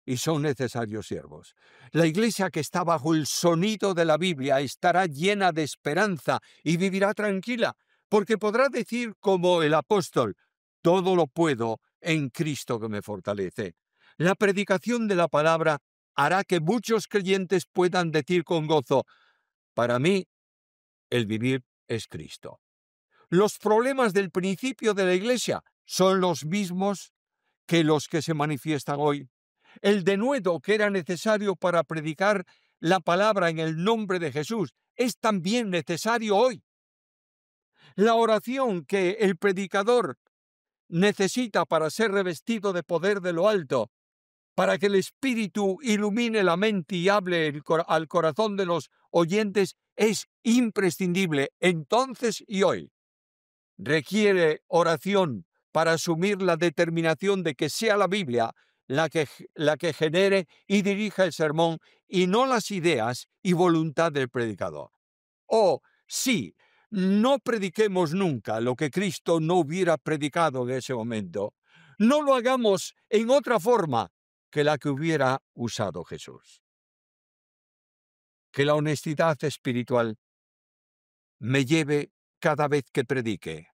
y son necesarios siervos. La iglesia que está bajo el sonido de la Biblia estará llena de esperanza y vivirá tranquila, porque podrá decir como el apóstol: todo lo puedo en Cristo que me fortalece. La predicación de la palabra hará que muchos creyentes puedan decir con gozo: para mí, el vivir es Cristo. Los problemas del principio de la iglesia son los mismos que los que se manifiestan hoy. El denuedo que era necesario para predicar la palabra en el nombre de Jesús es también necesario hoy. La oración que el predicador necesita para ser revestido de poder de lo alto, para que el Espíritu ilumine la mente y hable al corazón de los oyentes, es imprescindible entonces y hoy. Requiere oración para asumir la determinación de que sea la Biblia la que genere y dirija el sermón y no las ideas y voluntad del predicador. O sí, no prediquemos nunca lo que Cristo no hubiera predicado en ese momento. No lo hagamos en otra forma que la que hubiera usado Jesús. Que la honestidad espiritual me lleve cada vez que predique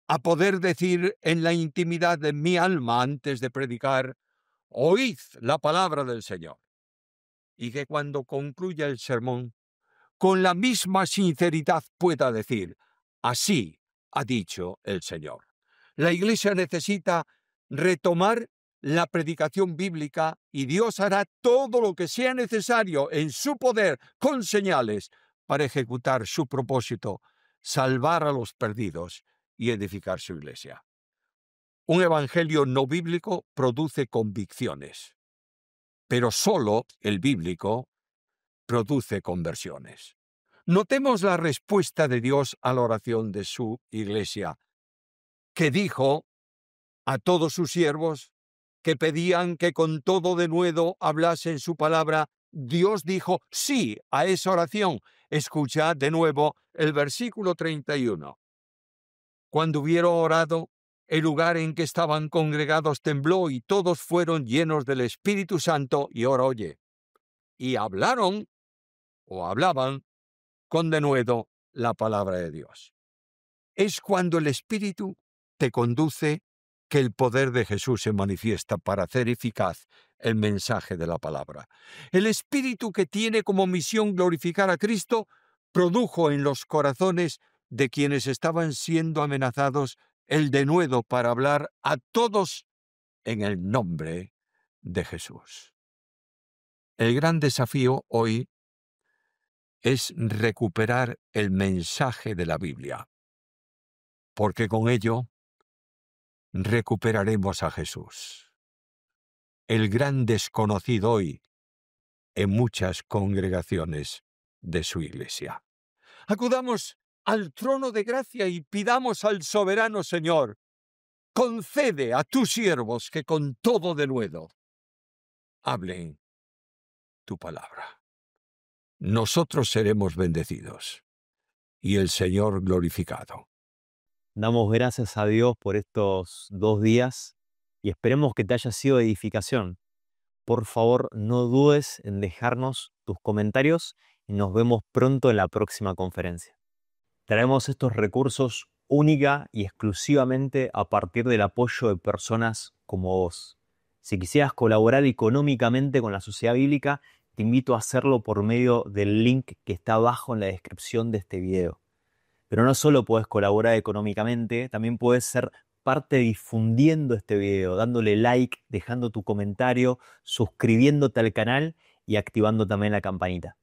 a poder decir en la intimidad de mi alma antes de predicar: oíd la palabra del Señor. Y que cuando concluya el sermón, con la misma sinceridad pueda decir: así ha dicho el Señor. La Iglesia necesita retomar la predicación bíblica y Dios hará todo lo que sea necesario en su poder con señales para ejecutar su propósito, salvar a los perdidos y edificar su Iglesia. Un evangelio no bíblico produce convicciones, pero solo el bíblico produce conversiones. Notemos la respuesta de Dios a la oración de su Iglesia, que dijo a todos sus siervos que pedían que con todo denuedo hablasen su palabra. Dios dijo sí a esa oración. Escuchad de nuevo el versículo 31. Cuando hubieron orado, el lugar en que estaban congregados tembló y todos fueron llenos del Espíritu Santo. Y ahora oye, y hablaron o hablaban con denuedo la palabra de Dios. Es cuando el Espíritu te conduce que el poder de Jesús se manifiesta para hacer eficaz el mensaje de la palabra. El Espíritu, que tiene como misión glorificar a Cristo, produjo en los corazones de quienes estaban siendo amenazados el denuedo para hablar a todos en el nombre de Jesús. El gran desafío hoy es recuperar el mensaje de la Biblia, porque con ello recuperaremos a Jesús, el gran desconocido hoy en muchas congregaciones de su Iglesia. Acudamos al trono de gracia y pidamos al soberano Señor: concede a tus siervos que con todo denuedo hablen tu palabra. Nosotros seremos bendecidos y el Señor glorificado. Damos gracias a Dios por estos 2 días y esperemos que te haya sido de edificación. Por favor, no dudes en dejarnos tus comentarios y nos vemos pronto en la próxima conferencia. Traemos estos recursos única y exclusivamente a partir del apoyo de personas como vos. Si quisieras colaborar económicamente con la Sociedad Bíblica, te invito a hacerlo por medio del link que está abajo en la descripción de este video. Pero no solo puedes colaborar económicamente, también puedes ser parte difundiendo este video, dándole like, dejando tu comentario, suscribiéndote al canal y activando también la campanita.